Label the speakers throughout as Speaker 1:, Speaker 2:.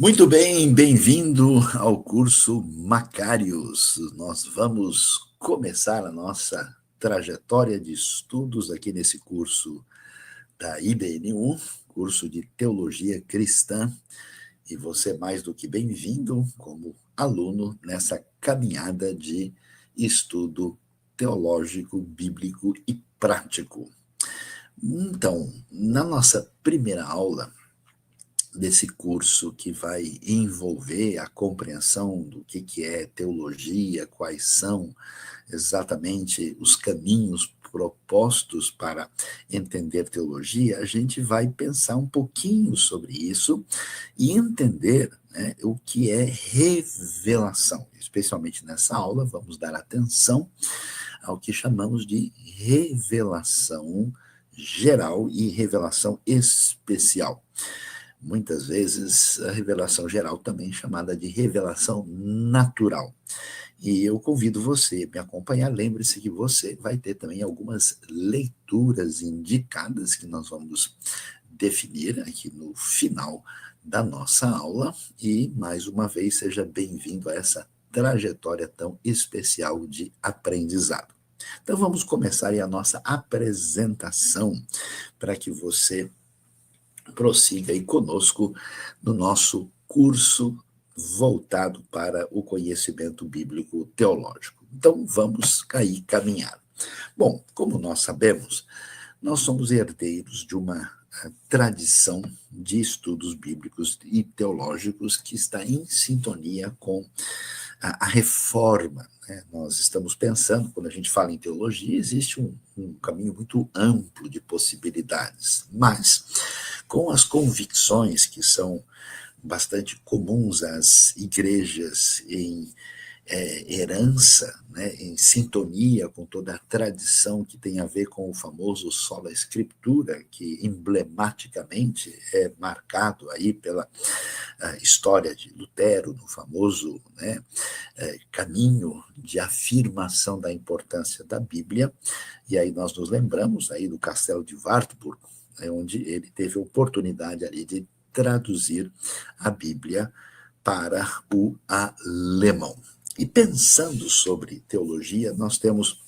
Speaker 1: Muito bem, bem-vindo ao curso Macários. Nós vamos começar a nossa trajetória de estudos aqui nesse curso da IBNU, curso de Teologia Cristã, e você é mais do que bem-vindo como aluno nessa caminhada de estudo teológico, bíblico e prático. Então, na nossa primeira aula desse curso que vai envolver a compreensão do que é teologia, quais são exatamente os caminhos propostos para entender teologia, a gente vai pensar um pouquinho sobre isso e entender, né, o que é revelação. Especialmente nessa aula, vamos dar atenção ao que chamamos de revelação geral e revelação especial. Muitas vezes, a revelação geral também chamada de revelação natural. E eu convido você a me acompanhar. Lembre-se que você vai ter também algumas leituras indicadas que nós vamos definir aqui no final da nossa aula. E, mais uma vez, seja bem-vindo a essa trajetória tão especial de aprendizado. Então, vamos começar aí a nossa apresentação para que você prossiga aí conosco no nosso curso voltado para o conhecimento bíblico teológico. Então, vamos aí caminhar. Bom, como nós sabemos, nós somos herdeiros de uma tradição de estudos bíblicos e teológicos que está em sintonia com a reforma. Né? Nós estamos pensando, quando a gente fala em teologia, existe um caminho muito amplo de possibilidades, mas com as convicções que são bastante comuns às igrejas em herança, né, em sintonia com toda a tradição que tem a ver com o famoso sola escritura, que emblematicamente é marcado aí pela história de Lutero, no famoso, né, caminho de afirmação da importância da Bíblia. E aí nós nos lembramos aí do Castelo de Wartburg, onde ele teve a oportunidade ali de traduzir a Bíblia para o alemão. E pensando sobre teologia, nós temos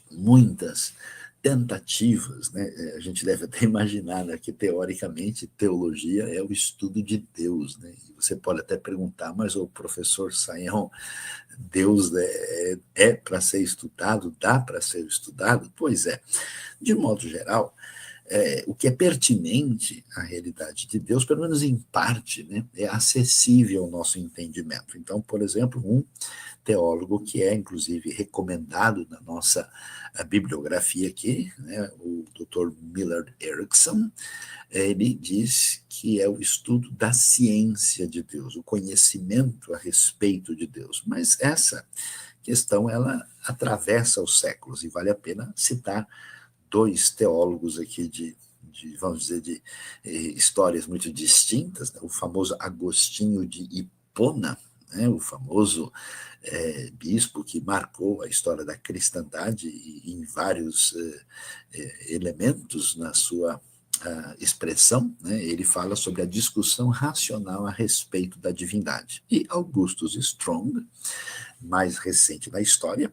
Speaker 1: muitas tentativas, né? A gente deve até imaginar, né, que, teoricamente, teologia é o estudo de Deus, né? E você pode até perguntar, mas o professor Sayão, Deus é para ser estudado, dá para ser estudado? Pois é. De modo geral, o que é pertinente à realidade de Deus, pelo menos em parte, né, é acessível ao nosso entendimento. Então, por exemplo, um teólogo que é, inclusive, recomendado na nossa bibliografia aqui, né, o Dr. Millard Erickson, ele diz que é o estudo da ciência de Deus, o conhecimento a respeito de Deus. Mas essa questão, ela atravessa os séculos, e vale a pena citar dois teólogos aqui vamos dizer, de histórias muito distintas, né? O famoso Agostinho de Hipona, né? O famoso bispo que marcou a história da cristandade em vários elementos na sua expressão, né? Ele fala sobre a discussão racional a respeito da divindade. E Augustus Strong, mais recente na história,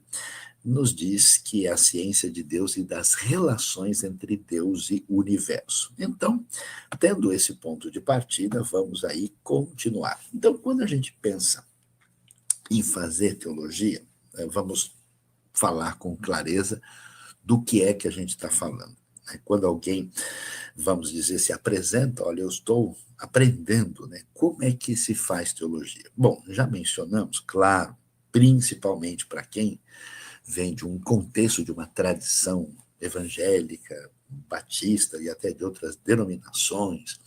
Speaker 1: nos diz que é a ciência de Deus e das relações entre Deus e o universo. Então, tendo esse ponto de partida, vamos aí continuar. Então, quando a gente pensa em fazer teologia, vamos falar com clareza do que é que a gente está falando. Quando alguém, vamos dizer, se apresenta, olha, eu estou aprendendo, né? Como é que se faz teologia? Bom, já mencionamos, claro, principalmente para quem vem de um contexto, de uma tradição evangélica, batista e até de outras denominações.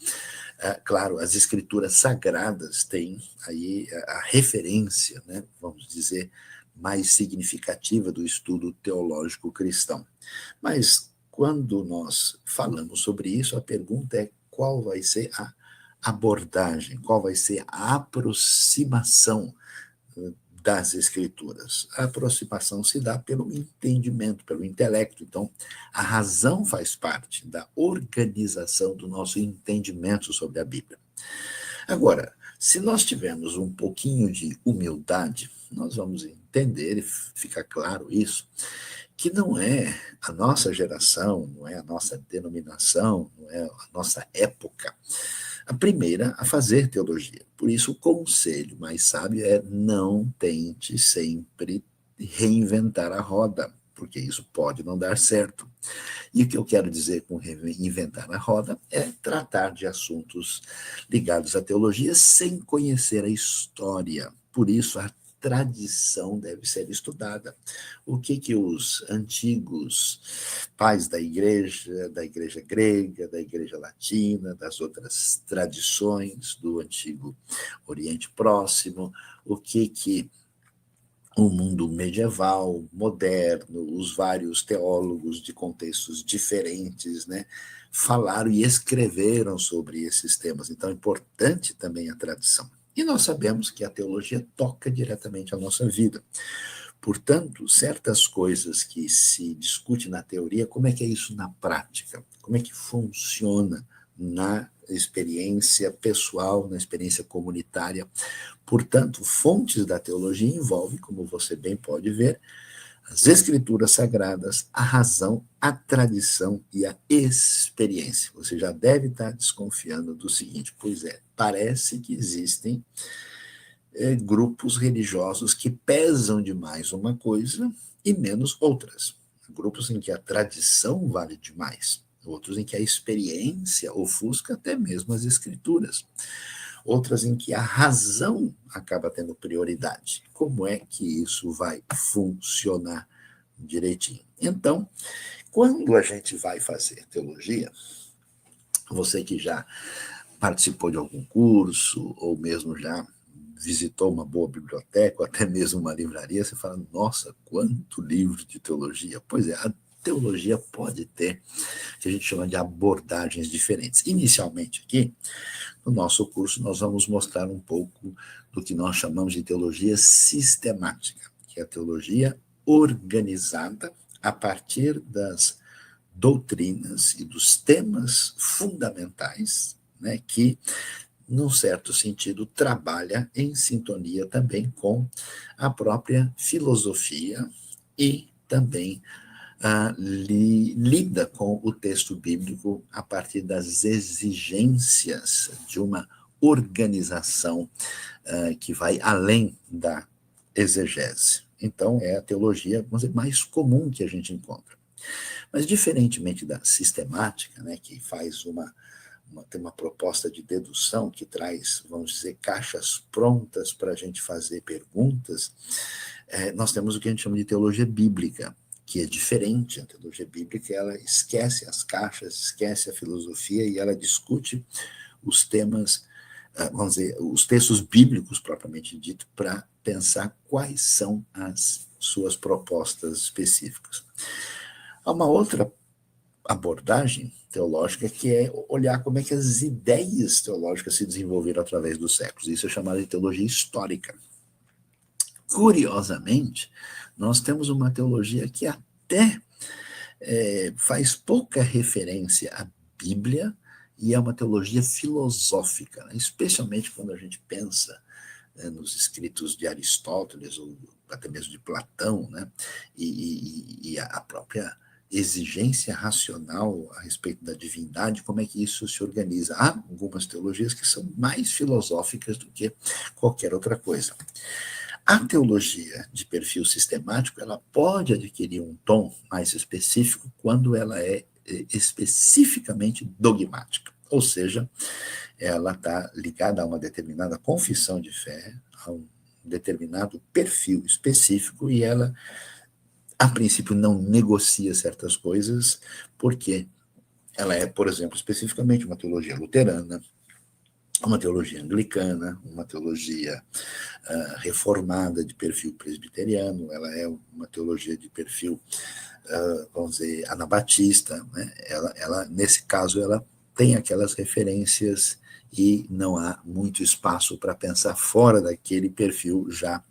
Speaker 1: Claro, as escrituras sagradas têm aí a referência, né, vamos dizer, mais significativa do estudo teológico cristão. Mas, quando nós falamos sobre isso, a pergunta é qual vai ser a abordagem, qual vai ser a aproximação das escrituras. A aproximação se dá pelo entendimento, pelo intelecto. Então, a razão faz parte da organização do nosso entendimento sobre a Bíblia. Agora, Se nós tivermos um pouquinho de humildade, nós vamos entender, e fica claro isso, que não é a nossa geração, não é a nossa denominação, não é a nossa época a primeira a fazer teologia. Por isso, o conselho mais sábio é não tente sempre reinventar a roda, porque isso pode não dar certo. E o que eu quero dizer com reinventar a roda é tratar de assuntos ligados à teologia sem conhecer a história. Por isso, a tradição deve ser estudada. O que os antigos pais da igreja grega, da igreja latina, das outras tradições do antigo Oriente Próximo, o que o mundo medieval, moderno, os vários teólogos de contextos diferentes, né, falaram e escreveram sobre esses temas. Então, é importante também a tradição. E nós sabemos que a teologia toca diretamente a nossa vida. Portanto, certas coisas que se discute na teoria, como é que é isso na prática? Como é que funciona na experiência pessoal, na experiência comunitária? Portanto, fontes da teologia envolvem, como você bem pode ver, as escrituras sagradas, a razão, a tradição e a experiência. Você já deve estar desconfiando do seguinte, pois é, parece que existem grupos religiosos que pesam demais uma coisa e menos outras. Grupos em que a tradição vale demais, outros em que a experiência ofusca até mesmo as escrituras, outras em que a razão acaba tendo prioridade. Como é que isso vai funcionar direitinho? Então, quando a gente vai fazer teologia, você que já participou de algum curso, ou mesmo já visitou uma boa biblioteca, ou até mesmo uma livraria, você fala, nossa, quanto livro de teologia. Pois é, a teologia pode ter, que a gente chama de abordagens diferentes. Inicialmente aqui, no nosso curso, nós vamos mostrar um pouco do que nós chamamos de teologia sistemática, que é a teologia organizada a partir das doutrinas e dos temas fundamentais, né, que, num certo sentido, trabalha em sintonia também com a própria filosofia e também lida com o texto bíblico a partir das exigências de uma organização que vai além da exegese. Então, é a teologia, vamos dizer, mais comum que a gente encontra. Mas, diferentemente da sistemática, né, que faz tem uma proposta de dedução que traz, vamos dizer, caixas prontas para a gente fazer perguntas, nós temos o que a gente chama de teologia bíblica, que é diferente. A teologia bíblica, ela esquece as caixas, esquece a filosofia e ela discute os temas, vamos dizer, os textos bíblicos propriamente dito, para pensar quais são as suas propostas específicas. Há uma outra abordagem teológica que é olhar como é que as ideias teológicas se desenvolveram através dos séculos. Isso é chamado de teologia histórica. Curiosamente, nós temos uma teologia que até faz pouca referência à Bíblia e é uma teologia filosófica, né? Especialmente quando a gente pensa nos escritos de Aristóteles ou até mesmo de Platão, né? E a própria exigência racional a respeito da divindade, como é que isso se organiza. Há algumas teologias que são mais filosóficas do que qualquer outra coisa. A teologia de perfil sistemático, ela pode adquirir um tom mais específico quando ela é especificamente dogmática, ou seja, ela está ligada a uma determinada confissão de fé, a um determinado perfil específico, e ela, a princípio, não negocia certas coisas, porque ela é, por exemplo, especificamente uma teologia luterana, uma teologia anglicana, uma teologia reformada de perfil presbiteriano, ela é uma teologia de perfil, vamos dizer, anabatista, né? Ela, nesse caso, ela tem aquelas referências e não há muito espaço para pensar fora daquele perfil já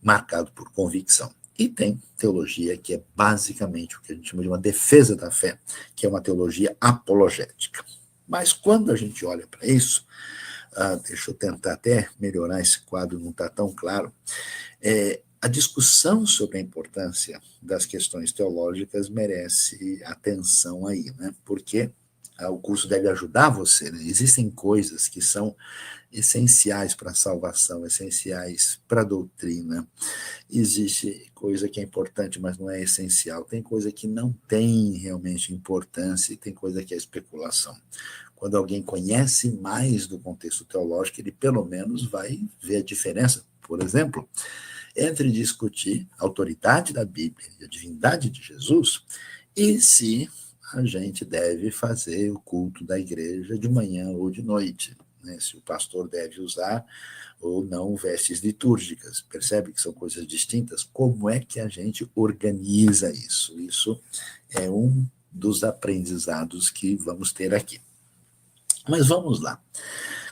Speaker 1: marcado por convicção. E tem teologia que é basicamente o que a gente chama de uma defesa da fé, que é uma teologia apologética. Mas quando a gente olha para isso, deixa eu tentar até melhorar esse quadro, não está tão claro. A discussão sobre a importância das questões teológicas merece atenção aí, né? Porque o curso deve ajudar você, né? Existem coisas que são essenciais para a salvação, essenciais para a doutrina. Existe coisa que é importante, mas não é essencial. Tem coisa que não tem realmente importância e tem coisa que é especulação. Quando alguém conhece mais do contexto teológico, ele pelo menos vai ver a diferença, por exemplo, entre discutir a autoridade da Bíblia e a divindade de Jesus e se a gente deve fazer o culto da igreja de manhã ou de noite, né? Se o pastor deve usar ou não vestes litúrgicas. Percebe que são coisas distintas? Como é que a gente organiza isso? Isso é um dos aprendizados que vamos ter aqui. Mas vamos lá.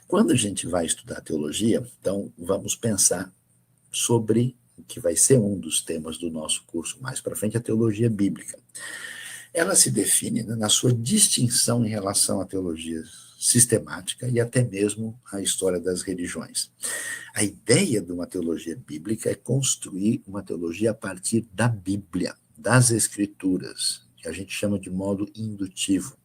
Speaker 1: Quando a gente vai estudar teologia, então vamos pensar sobre o que vai ser um dos temas do nosso curso mais para frente, a teologia bíblica. Ela se define, né, na sua distinção em relação à teologia sistemática e até mesmo à história das religiões. A ideia de uma teologia bíblica é construir uma teologia a partir da Bíblia, das Escrituras, que a gente chama de modo indutivo.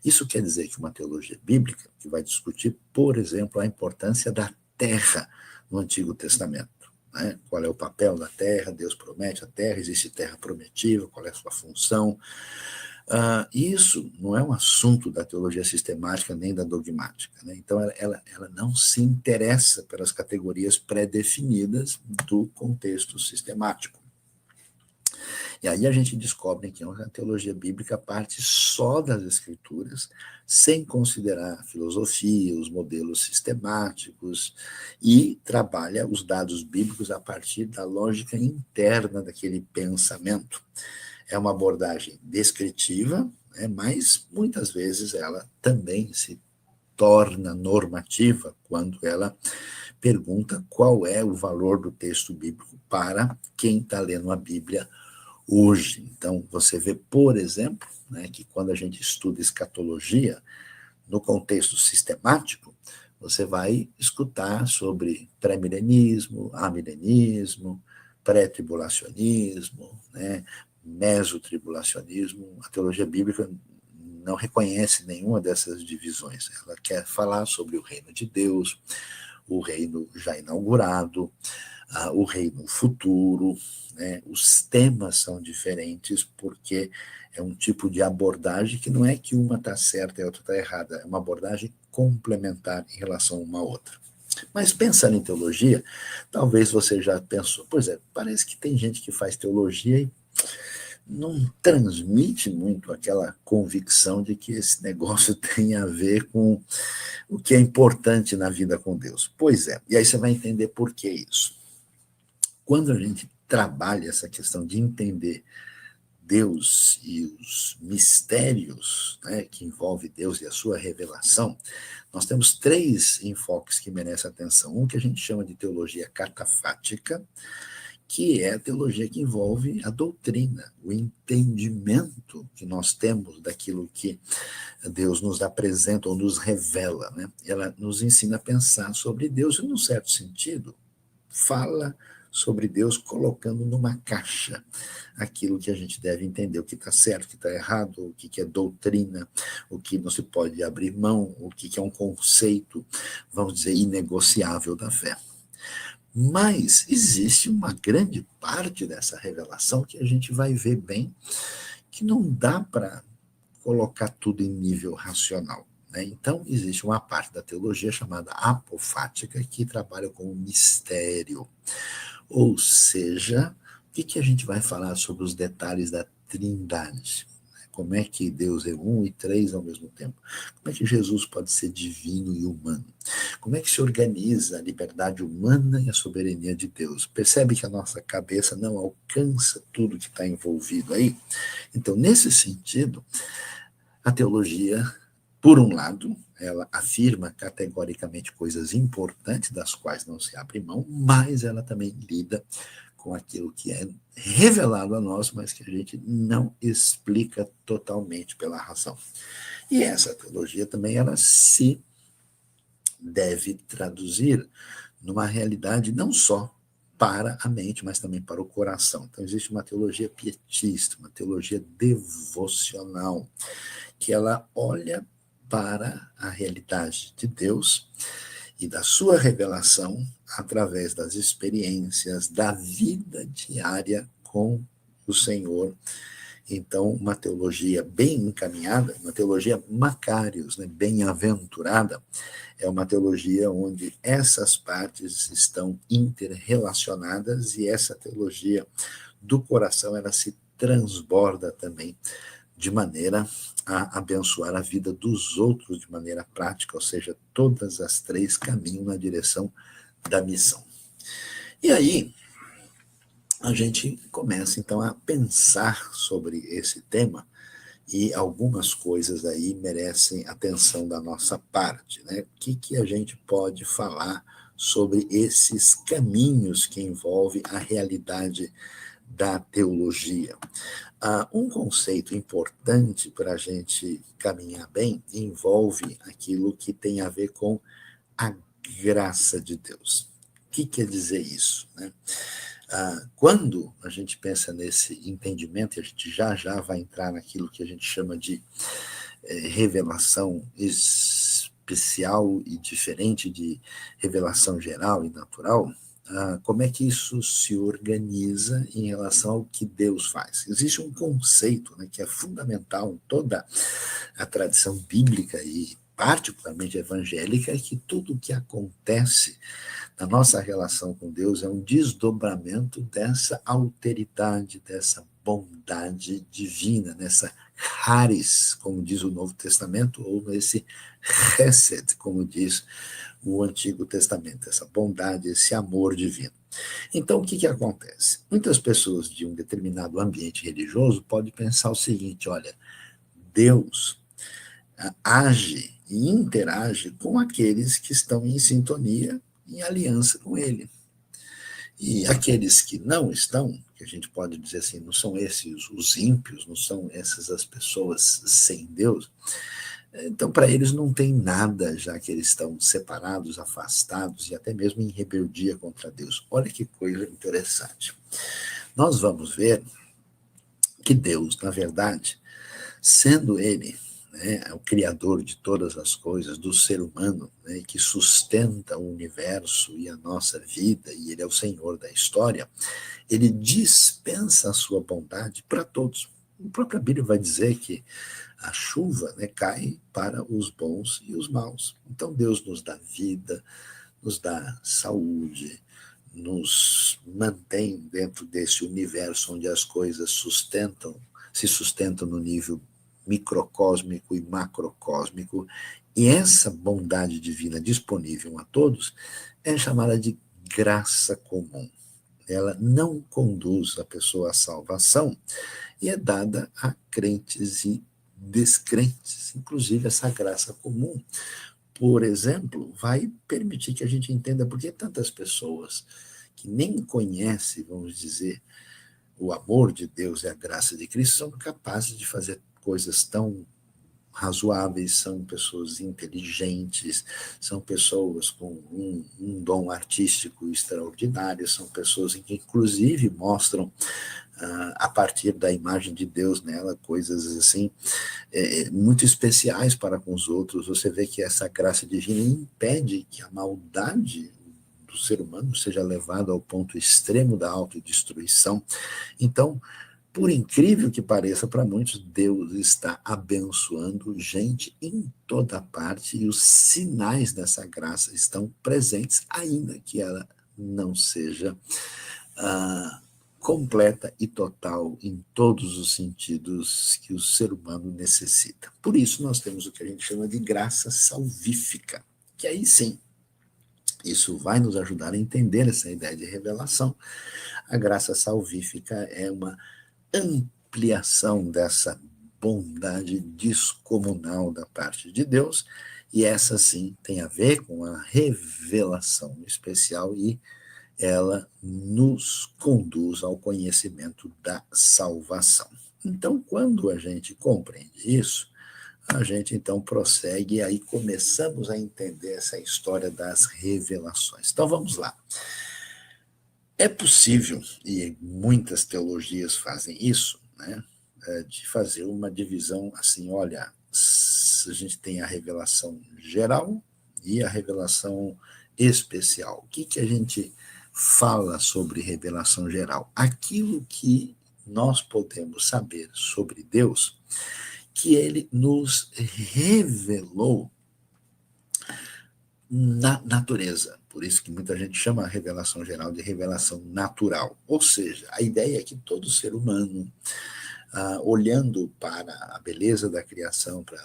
Speaker 1: Isso quer dizer que uma teologia bíblica que vai discutir, por exemplo, a importância da terra no Antigo Testamento. Né? Qual é o papel da terra? Deus promete a terra, existe terra prometiva, qual é a sua função? Isso não é um assunto da teologia sistemática nem da dogmática. Né? Então, ela não se interessa pelas categorias pré-definidas do contexto sistemático. E aí a gente descobre que a teologia bíblica parte só das escrituras, sem considerar a filosofia, os modelos sistemáticos, e trabalha os dados bíblicos a partir da lógica interna daquele pensamento. É uma abordagem descritiva, né, mas muitas vezes ela também se torna normativa quando ela pergunta qual é o valor do texto bíblico para quem está lendo a Bíblia hoje. Então, você vê, por exemplo, né, que quando a gente estuda escatologia, no contexto sistemático, você vai escutar sobre pré-milenismo, amilenismo, pré-tribulacionismo, né, mesotribulacionismo. A teologia bíblica não reconhece nenhuma dessas divisões. Ela quer falar sobre o reino de Deus, o reino já inaugurado, o reino futuro, né? Os temas são diferentes porque é um tipo de abordagem que não é que uma está certa e a outra está errada, é uma abordagem complementar em relação a uma outra. Mas pensando em teologia, talvez você já pensou, pois é, parece que tem gente que faz teologia e não transmite muito aquela convicção de que esse negócio tem a ver com o que é importante na vida com Deus. Pois é, e aí você vai entender por que isso. Quando a gente trabalha essa questão de entender Deus e os mistérios, né, que envolve Deus e a sua revelação, nós temos três enfoques que merecem atenção. Um que a gente chama de teologia catafática, que é a teologia que envolve a doutrina, o entendimento que nós temos daquilo que Deus nos apresenta ou nos revela. Né? Ela nos ensina a pensar sobre Deus e, num certo sentido, fala sobre Deus colocando numa caixa aquilo que a gente deve entender, o que está certo, o que está errado, o que é doutrina, o que não se pode abrir mão, o que é um conceito, vamos dizer, inegociável da fé. Mas existe uma grande parte dessa revelação que a gente vai ver bem que não dá para colocar tudo em nível racional. Né? Então, existe uma parte da teologia chamada apofática que trabalha com o mistério. Ou seja, o que a gente vai falar sobre os detalhes da Trindade? Como é que Deus é um e três ao mesmo tempo? Como é que Jesus pode ser divino e humano? Como é que se organiza a liberdade humana e a soberania de Deus? Percebe que a nossa cabeça não alcança tudo que está envolvido aí? Então, nesse sentido, a teologia, por um lado, ela afirma categoricamente coisas importantes das quais não se abre mão, mas ela também lida com aquilo que é revelado a nós, mas que a gente não explica totalmente pela razão. E essa teologia também, ela se deve traduzir numa realidade não só para a mente, mas também para o coração. Então, existe uma teologia pietista, uma teologia devocional, que ela olha para a realidade de Deus e da sua revelação através das experiências da vida diária com o Senhor. Então, uma teologia bem encaminhada, uma teologia Macarius, né, bem-aventurada, é uma teologia onde essas partes estão interrelacionadas e essa teologia do coração, ela se transborda também de maneira a abençoar a vida dos outros de maneira prática, ou seja, todas as três caminham na direção da missão. E aí, a gente começa, então, a pensar sobre esse tema e algumas coisas aí merecem atenção da nossa parte, né? O que a gente pode falar sobre esses caminhos que envolvem a realidade da teologia? Um conceito importante para a gente caminhar bem envolve aquilo que tem a ver com a graça de Deus. O que quer dizer isso, né? Quando a gente pensa nesse entendimento, e a gente já vai entrar naquilo que a gente chama de revelação especial e diferente de revelação geral e natural, como é que isso se organiza em relação ao que Deus faz? Existe um conceito, né, que é fundamental em toda a tradição bíblica e particularmente evangélica, é que tudo o que acontece na nossa relação com Deus é um desdobramento dessa alteridade, dessa bondade divina, nessa charis, como diz o Novo Testamento, ou nesse chesed, como diz o Antigo Testamento, essa bondade, esse amor divino. Então, o que acontece? Muitas pessoas de um determinado ambiente religioso podem pensar o seguinte: olha, Deus age e interage com aqueles que estão em sintonia, em aliança com ele. E aqueles que não estão, que a gente pode dizer assim, não são esses os ímpios, não são essas as pessoas sem Deus, então para eles não tem nada, já que eles estão separados, afastados e até mesmo em rebeldia contra Deus. Olha que coisa interessante. Nós vamos ver que Deus, na verdade, sendo ele, né, o criador de todas as coisas, do ser humano, né, que sustenta o universo e a nossa vida, e ele é o Senhor da história, ele dispensa a sua bondade para todos. A própria Bíblia vai dizer que a chuva, né, cai para os bons e os maus. Então Deus nos dá vida, nos dá saúde, nos mantém dentro desse universo onde as coisas se sustentam no nível microcósmico e macrocósmico, e essa bondade divina disponível a todos é chamada de graça comum. Ela não conduz a pessoa à salvação e é dada a crentes e descrentes. Inclusive, essa graça comum, por exemplo, vai permitir que a gente entenda por que tantas pessoas que nem conhecem, vamos dizer, o amor de Deus e a graça de Cristo são capazes de fazer coisas tão razoáveis, são pessoas inteligentes, são pessoas com um dom artístico extraordinário, são pessoas que inclusive mostram a partir da imagem de Deus nela coisas assim muito especiais para com os outros. Você vê que essa graça divina impede que a maldade do ser humano seja levada ao ponto extremo da autodestruição. Então, por incrível que pareça para muitos, Deus está abençoando gente em toda parte e os sinais dessa graça estão presentes, ainda que ela não seja completa e total em todos os sentidos que o ser humano necessita. Por isso nós temos o que a gente chama de graça salvífica, que aí sim, isso vai nos ajudar a entender essa ideia de revelação. A graça salvífica é uma ampliação dessa bondade descomunal da parte de Deus, e essa sim tem a ver com a revelação especial e ela nos conduz ao conhecimento da salvação. Então, quando a gente compreende isso, a gente então prossegue e aí começamos a entender essa história das revelações. Então vamos lá. É possível, e muitas teologias fazem isso, né, de fazer uma divisão assim, olha, a gente tem a revelação geral e a revelação especial. O que, que a gente fala sobre revelação geral? Aquilo que nós podemos saber sobre Deus, que ele nos revelou na natureza. Por isso que muita gente chama a revelação geral de revelação natural. Ou seja, a ideia é que todo ser humano, olhando para a beleza da criação, para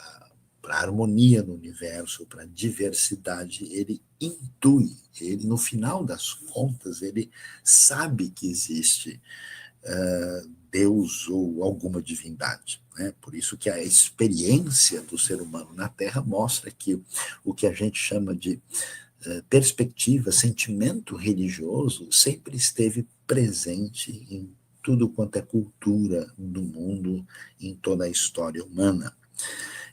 Speaker 1: a harmonia no universo, para a diversidade, ele intui, ele, no final das contas, ele sabe que existe Deus ou alguma divindade. Né? Por isso que a experiência do ser humano na Terra mostra que o que a gente chama de perspectiva, sentimento religioso, sempre esteve presente em tudo quanto é cultura do mundo, em toda a história humana.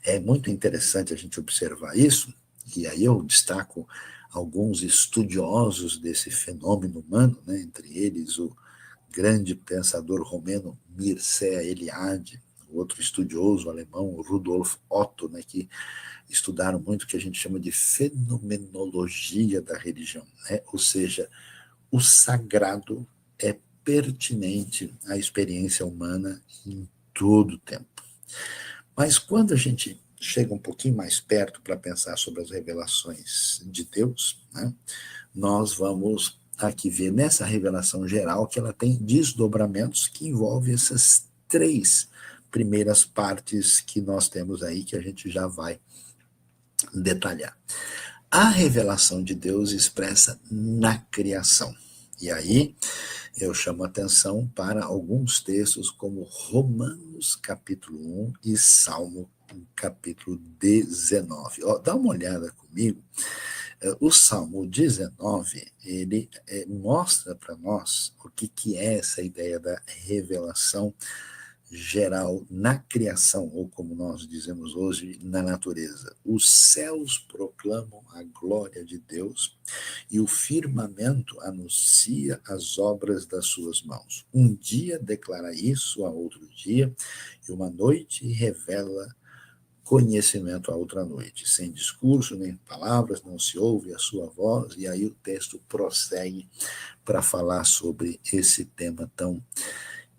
Speaker 1: É muito interessante a gente observar isso, e aí eu destaco alguns estudiosos desse fenômeno humano, né, entre eles o grande pensador romeno Mircea Eliade, outro estudioso alemão, Rudolf Otto, né, que estudaram muito o que a gente chama de fenomenologia da religião, né? Ou seja, o sagrado é pertinente à experiência humana em todo o tempo. Mas quando a gente chega um pouquinho mais perto para pensar sobre as revelações de Deus, né, nós vamos aqui ver nessa revelação geral que ela tem desdobramentos que envolvem essas três primeiras partes que nós temos aí, que a gente já vai detalhar. A revelação de Deus expressa na criação. E aí eu chamo atenção para alguns textos como Romanos capítulo 1 e Salmo capítulo 19. Ó, dá uma olhada comigo. O Salmo 19, ele mostra para nós o que é essa ideia da revelação geral na criação, ou como nós dizemos hoje, na natureza. Os céus proclamam a glória de Deus e o firmamento anuncia as obras das suas mãos. Um dia declara isso a outro dia, e uma noite revela conhecimento a outra noite. Sem discurso nem palavras, não se ouve a sua voz, e aí o texto prossegue para falar sobre esse tema tão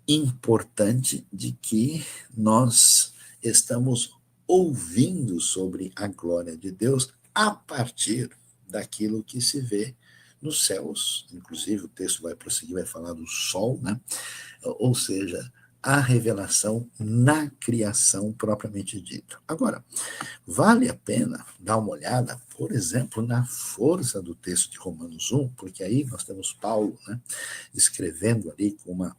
Speaker 1: importante de que nós estamos ouvindo sobre a glória de Deus a partir daquilo que se vê nos céus. Inclusive, o texto vai prosseguir, vai falar do sol, né? Ou seja, a revelação na criação propriamente dita. Agora, vale a pena dar uma olhada, por exemplo, na força do texto de Romanos 1, porque aí nós temos Paulo, né, escrevendo ali com uma,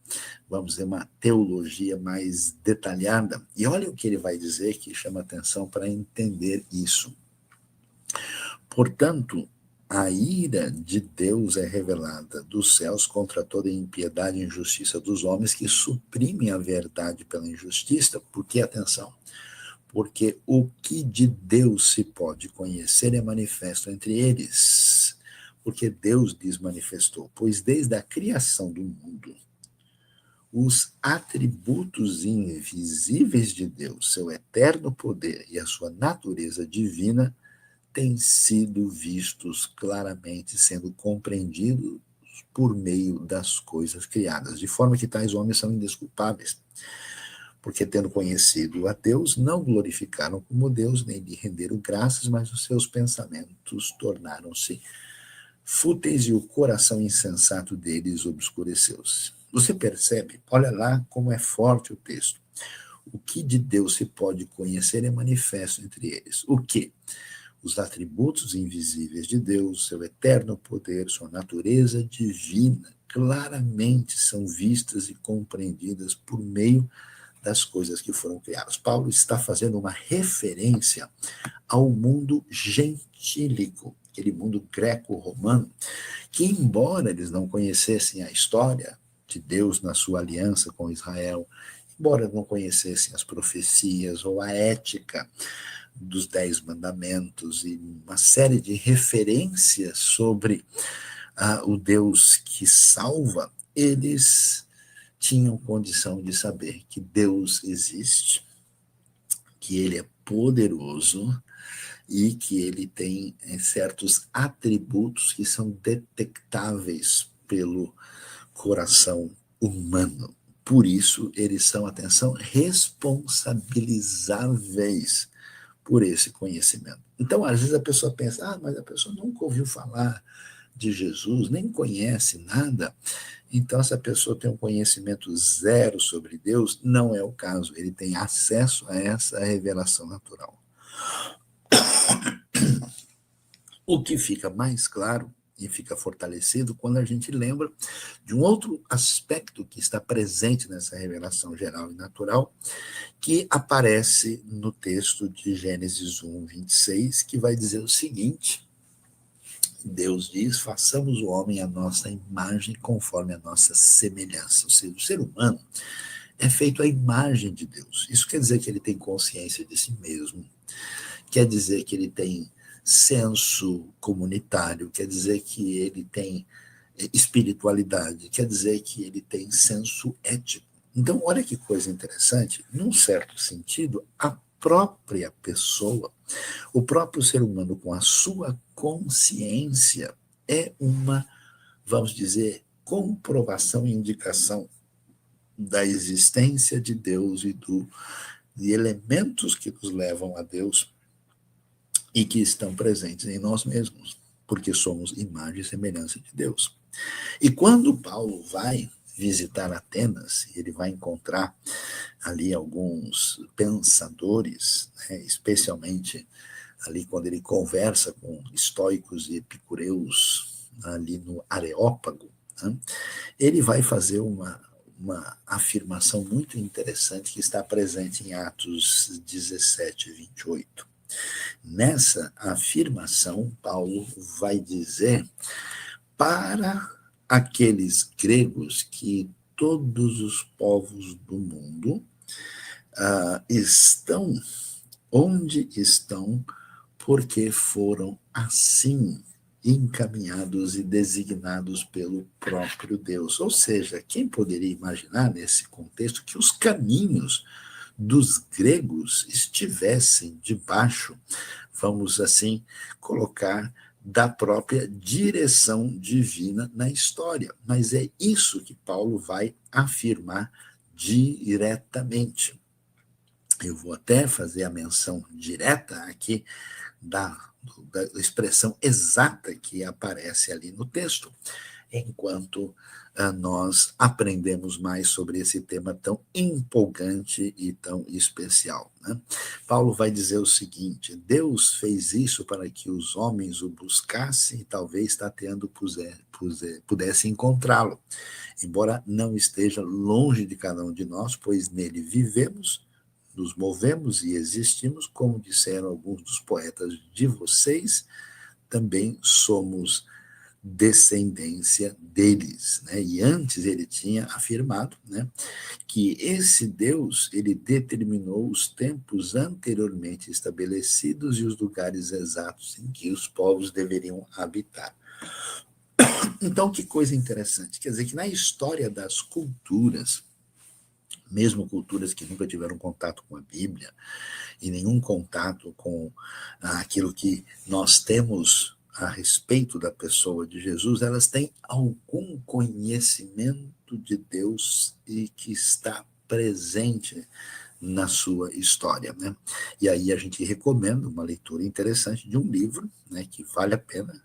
Speaker 1: vamos dizer, uma teologia mais detalhada. E olha o que ele vai dizer que chama atenção para entender isso. Portanto, a ira de Deus é revelada dos céus contra toda impiedade e injustiça dos homens que suprimem a verdade pela injustiça, porque, atenção, porque o que de Deus se pode conhecer é manifesto entre eles, porque Deus lhes manifestou, pois desde a criação do mundo, os atributos invisíveis de Deus, seu eterno poder e a sua natureza divina, têm sido vistos claramente, sendo compreendidos por meio das coisas criadas, de forma que tais homens são indesculpáveis, porque tendo conhecido a Deus, não glorificaram como Deus, nem lhe renderam graças, mas os seus pensamentos tornaram-se fúteis e o coração insensato deles obscureceu-se. Você percebe? Olha lá como é forte o texto. O que de Deus se pode conhecer é manifesto entre eles. O que? Os atributos invisíveis de Deus, seu eterno poder, sua natureza divina, claramente são vistas e compreendidas por meio das coisas que foram criadas. Paulo está fazendo uma referência ao mundo gentílico, aquele mundo greco-romano, que embora eles não conhecessem a história de Deus na sua aliança com Israel, embora não conhecessem as profecias ou a ética dos 10 mandamentos e uma série de referências sobre o Deus que salva, eles tinham condição de saber que Deus existe, que ele é poderoso e que ele tem certos atributos que são detectáveis pelo coração humano. Por isso, eles são, atenção, responsabilizáveis por esse conhecimento. Então, às vezes a pessoa pensa, mas a pessoa nunca ouviu falar de Jesus, nem conhece nada, então essa pessoa tem um conhecimento zero sobre Deus. Não é o caso, ele tem acesso a essa revelação natural. O que fica mais claro e fica fortalecido quando a gente lembra de um outro aspecto que está presente nessa revelação geral e natural, que aparece no texto de Gênesis 1, 26, que vai dizer o seguinte: Deus diz, façamos o homem à nossa imagem conforme a nossa semelhança. Ou seja, o ser humano é feito à imagem de Deus. Isso quer dizer que ele tem consciência de si mesmo, quer dizer que ele tem senso comunitário, quer dizer que ele tem espiritualidade, quer dizer que ele tem senso ético. Então, olha que coisa interessante, num certo sentido, a própria pessoa, o próprio ser humano com a sua consciência é uma, vamos dizer, comprovação e indicação da existência de Deus e de elementos que nos levam a Deus e que estão presentes em nós mesmos, porque somos imagem e semelhança de Deus. E quando Paulo vai visitar Atenas, ele vai encontrar ali alguns pensadores, né, especialmente ali quando ele conversa com estoicos e epicureus ali no Areópago, né, ele vai fazer uma afirmação muito interessante que está presente em Atos 17, 28. Nessa afirmação, Paulo vai dizer para aqueles gregos que todos os povos do mundo estão onde estão porque foram assim encaminhados e designados pelo próprio Deus. Ou seja, quem poderia imaginar nesse contexto que os caminhos dos gregos estivessem debaixo, vamos assim colocar, da própria direção divina na história. Mas é isso que Paulo vai afirmar diretamente. Eu vou até fazer a menção direta aqui da expressão exata que aparece ali no texto, enquanto nós aprendemos mais sobre esse tema tão empolgante e tão especial, né? Paulo vai dizer o seguinte: Deus fez isso para que os homens o buscassem e talvez tateando pudesse encontrá-lo, embora não esteja longe de cada um de nós, pois nele vivemos, nos movemos e existimos, como disseram alguns dos poetas de vocês, também somos descendência deles, né? E antes ele tinha afirmado, né, que esse Deus, ele determinou os tempos anteriormente estabelecidos e os lugares exatos em que os povos deveriam habitar. Então, que coisa interessante, quer dizer que na história das culturas, mesmo culturas que nunca tiveram contato com a Bíblia e nenhum contato com aquilo que nós temos a respeito da pessoa de Jesus, elas têm algum conhecimento de Deus e que está presente na sua história, né? E aí a gente recomenda uma leitura interessante de um livro, né, que vale a pena,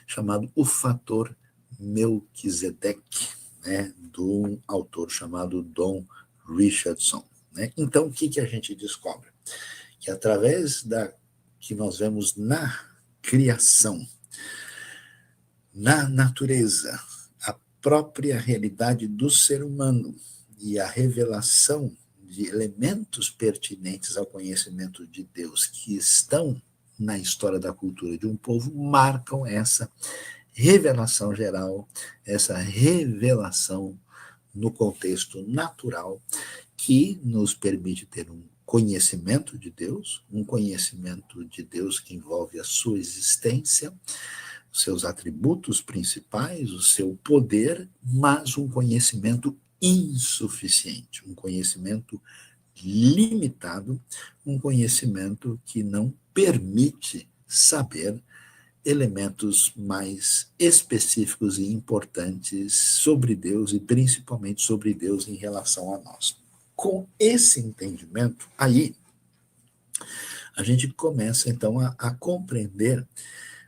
Speaker 1: chamado O Fator Melquisedeque, né, de um autor chamado Don Richardson, né? Então, o que a gente descobre? Que através que nós vemos na criação, na natureza, a própria realidade do ser humano e a revelação de elementos pertinentes ao conhecimento de Deus que estão na história da cultura de um povo marcam essa revelação geral, essa revelação no contexto natural, que nos permite ter um conhecimento de Deus, um conhecimento de Deus que envolve a sua existência, os seus atributos principais, o seu poder, mas um conhecimento insuficiente, um conhecimento limitado, um conhecimento que não permite saber elementos mais específicos e importantes sobre Deus e principalmente sobre Deus em relação a nós. Com esse entendimento, aí a gente começa então a compreender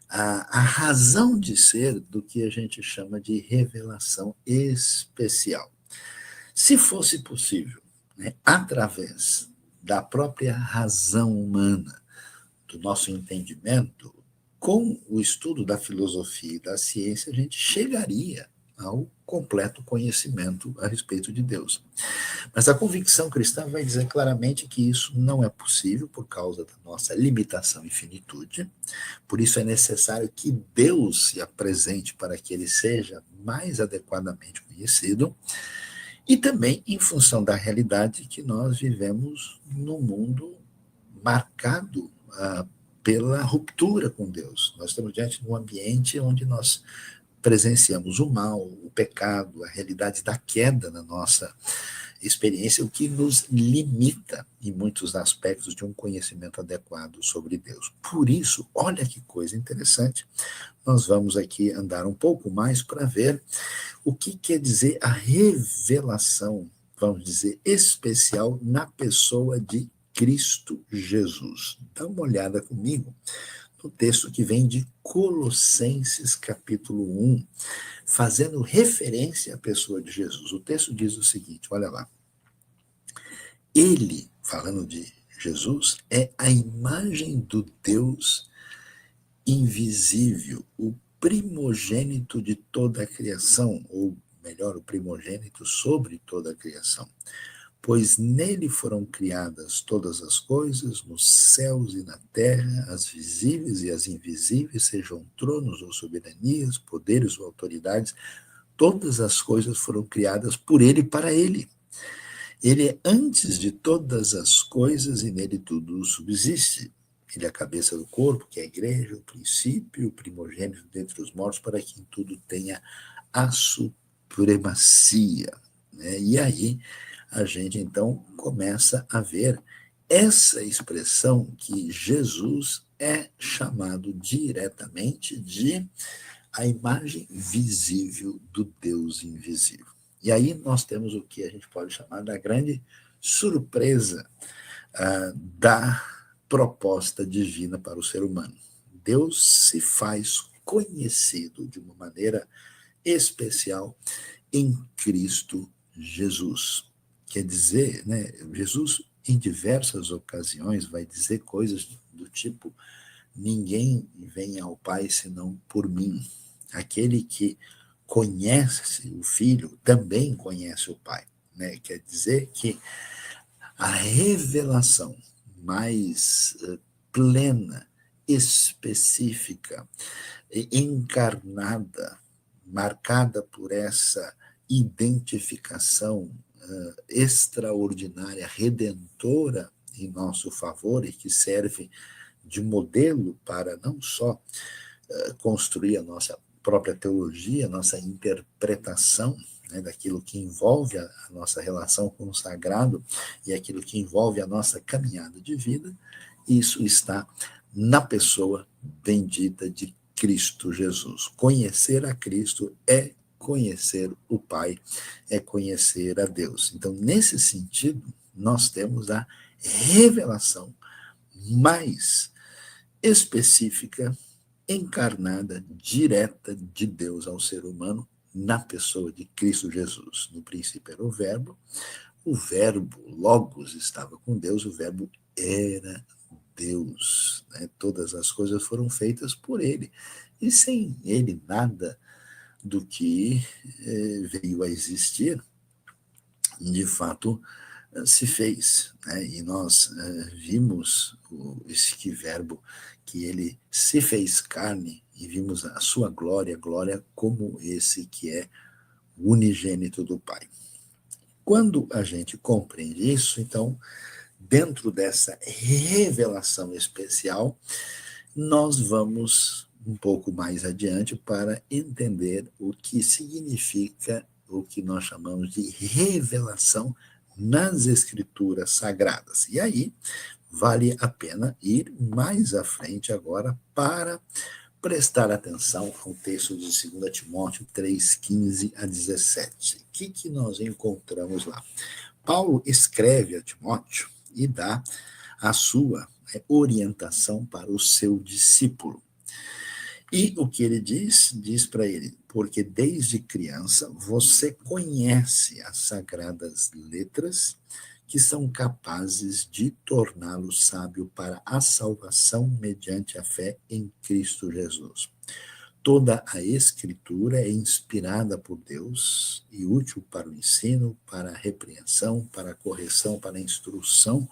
Speaker 1: a razão de ser do que a gente chama de revelação especial. Se fosse possível, né, através da própria razão humana, do nosso entendimento, com o estudo da filosofia e da ciência, a gente chegaria ao completo conhecimento a respeito de Deus. Mas a convicção cristã vai dizer claramente que isso não é possível por causa da nossa limitação e finitude. Por isso é necessário que Deus se apresente para que ele seja mais adequadamente conhecido. E também em função da realidade que nós vivemos num mundo marcado pela ruptura com Deus. Nós estamos diante de um ambiente onde nós presenciamos o mal, o pecado, a realidade da queda na nossa experiência, o que nos limita em muitos aspectos de um conhecimento adequado sobre Deus. Por isso, olha que coisa interessante, nós vamos aqui andar um pouco mais para ver o que quer dizer a revelação, vamos dizer, especial na pessoa de Cristo Jesus. Dá uma olhada comigo no texto que vem de Colossenses capítulo 1, fazendo referência à pessoa de Jesus. O texto diz o seguinte, olha lá. Ele, falando de Jesus, é a imagem do Deus invisível, o primogênito de toda a criação, ou melhor, o primogênito sobre toda a criação. Pois nele foram criadas todas as coisas, nos céus e na terra, as visíveis e as invisíveis, sejam tronos ou soberanias, poderes ou autoridades, todas as coisas foram criadas por ele e para ele. Ele é antes de todas as coisas e nele tudo subsiste. Ele é a cabeça do corpo, que é a igreja, o princípio, o primogênito dentre os mortos, para que em tudo tenha a supremacia. Né? E aí a gente então começa a ver essa expressão que Jesus é chamado diretamente de a imagem visível do Deus invisível. E aí nós temos o que a gente pode chamar da grande surpresa da proposta divina para o ser humano. Deus se faz conhecido de uma maneira especial em Cristo Jesus. Quer dizer, né, Jesus em diversas ocasiões vai dizer coisas do tipo: ninguém vem ao Pai senão por mim. Aquele que conhece o Filho também conhece o Pai. Né? Quer dizer que a revelação mais plena, específica, encarnada, marcada por essa identificação extraordinária, redentora em nosso favor e que serve de modelo para não só construir a nossa própria teologia, a nossa interpretação, né, daquilo que envolve a nossa relação com o sagrado e aquilo que envolve a nossa caminhada de vida, isso está na pessoa bendita de Cristo Jesus. Conhecer a Cristo é conhecer o Pai, é conhecer a Deus. Então, nesse sentido, nós temos a revelação mais específica, encarnada, direta de Deus ao ser humano na pessoa de Cristo Jesus. No princípio era o verbo logos estava com Deus, o verbo era Deus. Né? Todas as coisas foram feitas por ele. E sem ele, nada do que veio a existir, de fato, se fez. Né? E nós vimos esse verbo que ele se fez carne e vimos a sua glória como esse que é o unigênito do Pai. Quando a gente compreende isso, então, dentro dessa revelação especial, nós vamos um pouco mais adiante para entender o que significa o que nós chamamos de revelação nas Escrituras Sagradas. E aí, vale a pena ir mais à frente agora para prestar atenção ao texto de 2 Timóteo 3:15 a 17. O que nós encontramos lá? Paulo escreve a Timóteo e dá a sua orientação para o seu discípulo. E o que ele diz? Diz para ele: porque desde criança você conhece as sagradas letras que são capazes de torná-lo sábio para a salvação mediante a fé em Cristo Jesus. Toda a Escritura é inspirada por Deus e útil para o ensino, para a repreensão, para a correção, para a instrução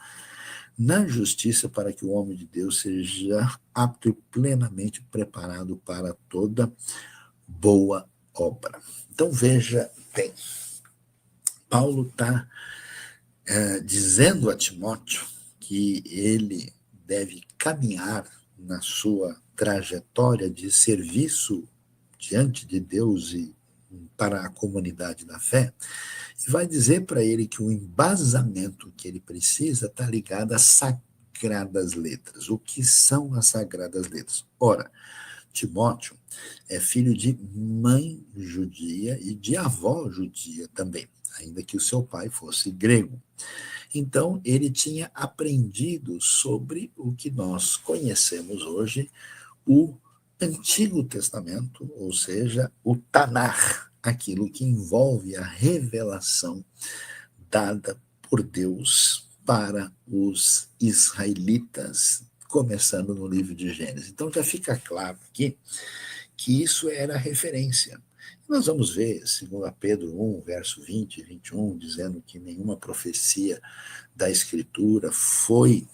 Speaker 1: na justiça, para que o homem de Deus seja apto e plenamente preparado para toda boa obra. Então veja bem, Paulo está dizendo a Timóteo que ele deve caminhar na sua trajetória de serviço diante de Deus e para a comunidade da fé, e vai dizer para ele que o embasamento que ele precisa está ligado às sagradas letras. O que são as sagradas letras? Ora, Timóteo é filho de mãe judia e de avó judia também, ainda que o seu pai fosse grego. Então, ele tinha aprendido sobre o que nós conhecemos hoje, o Antigo Testamento, ou seja, o Tanar, aquilo que envolve a revelação dada por Deus para os israelitas, começando no livro de Gênesis. Então já fica claro aqui que isso era referência. Nós vamos ver, 2 Pedro 1, verso 20 e 21, dizendo que nenhuma profecia da Escritura foi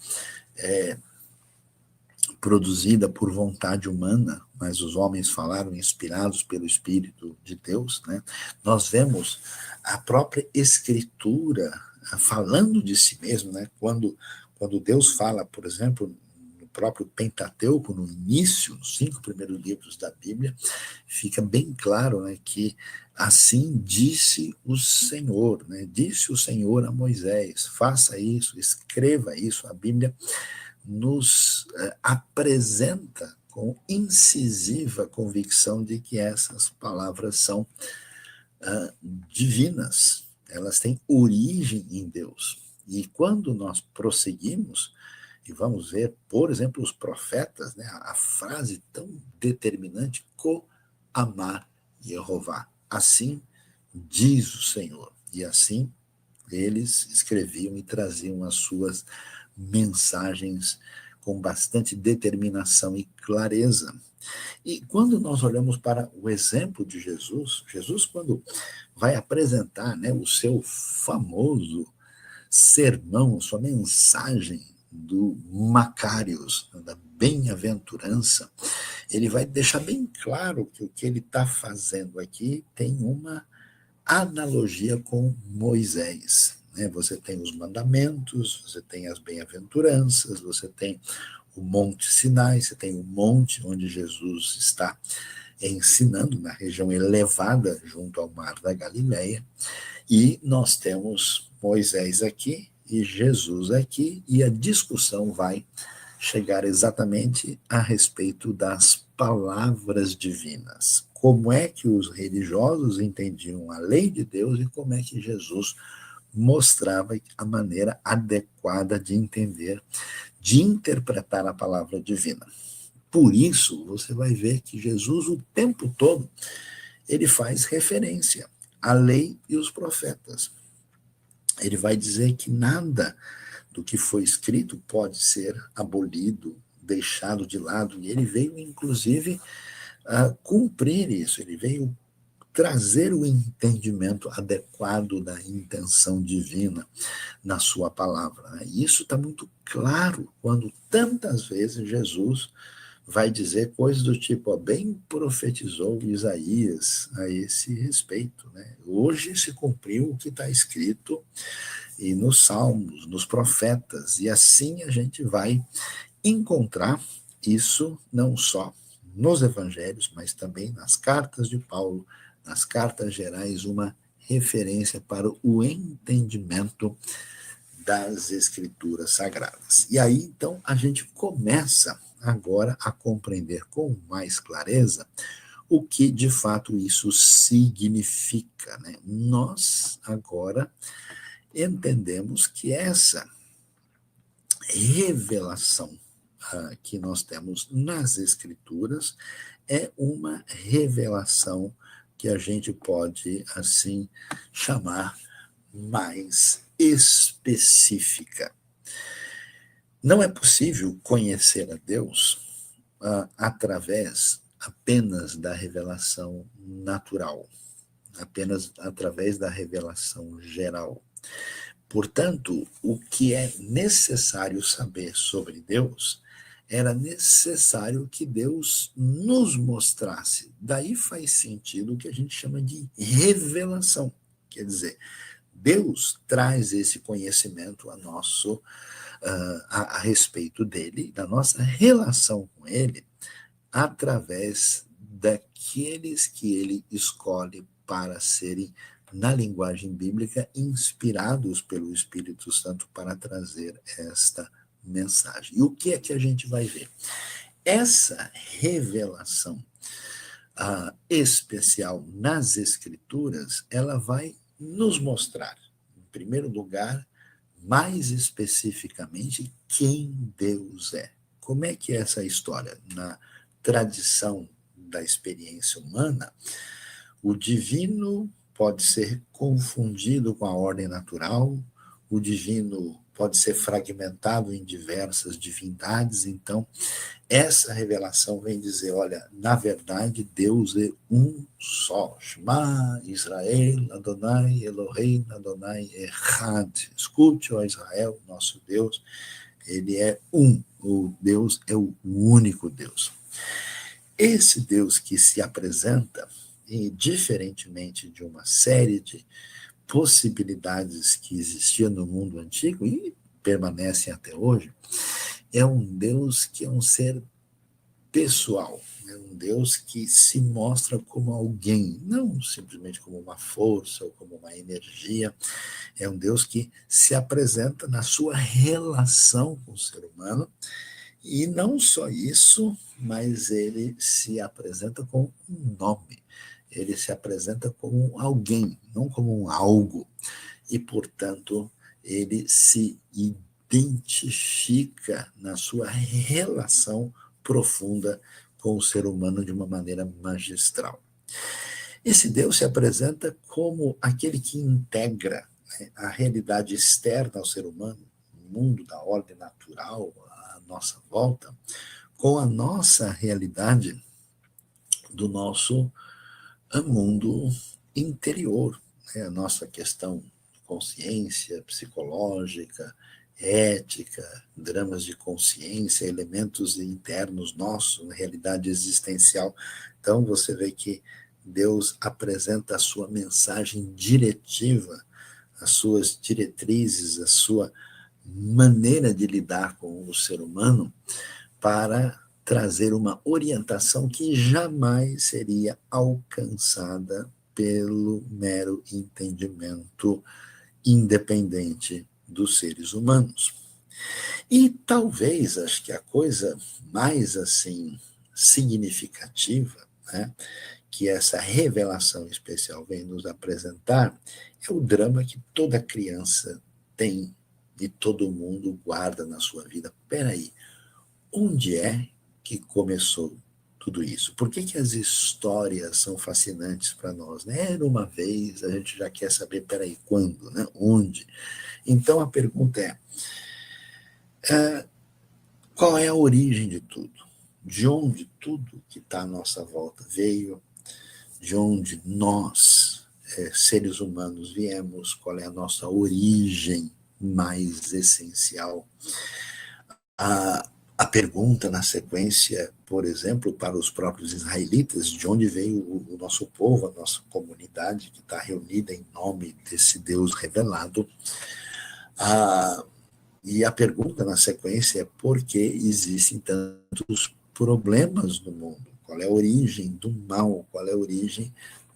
Speaker 1: produzida por vontade humana, mas os homens falaram inspirados pelo Espírito de Deus, né? Nós vemos a própria Escritura falando de si mesmo, né? Quando Deus fala, por exemplo, no próprio Pentateuco, no início, nos 5 primeiros livros da Bíblia, fica bem claro, né, que assim disse o Senhor, né? Disse o Senhor a Moisés: faça isso, escreva isso. A Bíblia nos apresenta com incisiva convicção de que essas palavras são divinas, elas têm origem em Deus. E quando nós prosseguimos, e vamos ver, por exemplo, os profetas, né, a frase tão determinante, amar Jeová. Assim diz o Senhor. E assim eles escreviam e traziam as suas mensagens com bastante determinação e clareza. E quando nós olhamos para o exemplo de Jesus, quando vai apresentar, né, o seu famoso sermão, sua mensagem do Macários, da bem-aventurança, ele vai deixar bem claro que o que ele está fazendo aqui tem uma analogia com Moisés. Você tem os mandamentos, você tem as bem-aventuranças, você tem o Monte Sinai, você tem o monte onde Jesus está ensinando, na região elevada junto ao mar da Galileia, e nós temos Moisés aqui e Jesus aqui, e a discussão vai chegar exatamente a respeito das palavras divinas. Como é que os religiosos entendiam a lei de Deus e como é que Jesus mostrava a maneira adequada de entender, de interpretar a palavra divina. Por isso, você vai ver que Jesus, o tempo todo, ele faz referência à lei e os profetas. Ele vai dizer que nada do que foi escrito pode ser abolido, deixado de lado, e ele veio, inclusive, cumprir isso, ele veio trazer o entendimento adequado da intenção divina na sua palavra. E isso está muito claro quando tantas vezes Jesus vai dizer coisas do tipo, ó, bem profetizou Isaías a esse respeito, né? Hoje se cumpriu o que está escrito e nos Salmos, nos profetas, e assim a gente vai encontrar isso não só nos evangelhos, mas também nas cartas de Paulo, nas cartas gerais, uma referência para o entendimento das escrituras sagradas. E aí, então, a gente começa agora a compreender com mais clareza o que de fato isso significa, né? Nós agora entendemos que essa revelação que nós temos nas Escrituras é uma revelação que a gente pode, assim, chamar mais específica. Não é possível conhecer a Deus através apenas da revelação natural, apenas através da revelação geral. Portanto, o que é necessário saber sobre Deus, era necessário que Deus nos mostrasse. Daí faz sentido o que a gente chama de revelação. Quer dizer, Deus traz esse conhecimento a respeito dele, da nossa relação com ele, através daqueles que ele escolhe para serem, na linguagem bíblica, inspirados pelo Espírito Santo para trazer esta mensagem. E o que é que a gente vai ver? Essa revelação especial nas Escrituras, ela vai nos mostrar, em primeiro lugar, mais especificamente, quem Deus é. Como é que é essa história? Na tradição da experiência humana, o divino pode ser confundido com a ordem natural, o divino pode ser fragmentado em diversas divindades. Então, essa revelação vem dizer, olha, na verdade, Deus é um só. Shema Israel, Adonai Elohim, Adonai Echad. Escute, ó Israel, nosso Deus, ele é um. O Deus é o único Deus. Esse Deus que se apresenta, e diferentemente de uma série de possibilidades que existiam no mundo antigo e permanecem até hoje, é um Deus que é um ser pessoal, é um Deus que se mostra como alguém, não simplesmente como uma força ou como uma energia. É um Deus que se apresenta na sua relação com o ser humano, e não só isso, mas ele se apresenta com um nome, ele se apresenta como alguém, não como um algo, e, portanto, ele se identifica na sua relação profunda com o ser humano de uma maneira magistral. Esse Deus se apresenta como aquele que integra, né, a realidade externa ao ser humano, o mundo da ordem natural à nossa volta, com a nossa realidade do nosso mundo interior, né, a nossa questão de consciência psicológica, ética, dramas de consciência, elementos internos nossos, na realidade existencial. Então, você vê que Deus apresenta a sua mensagem diretiva, as suas diretrizes, a sua maneira de lidar com o ser humano, para trazer uma orientação que jamais seria alcançada pelo mero entendimento independente dos seres humanos. E talvez, acho que a coisa mais assim significativa, né, que essa revelação especial vem nos apresentar, é o drama que toda criança tem e todo mundo guarda na sua vida. Peraí, onde é que começou tudo isso? Por que as histórias são fascinantes para nós? Né? Era uma vez, a gente já quer saber, peraí, quando, né? Onde? Então a pergunta qual é a origem de tudo? De onde tudo que está à nossa volta veio? De onde nós, seres humanos, viemos? Qual é a nossa origem mais essencial? A pergunta na sequência, por exemplo, para os próprios israelitas, de onde veio o nosso povo, a nossa comunidade que está reunida em nome desse Deus revelado. E a pergunta na sequência é por que existem tantos problemas no mundo? Qual é a origem do mal? Qual é a origem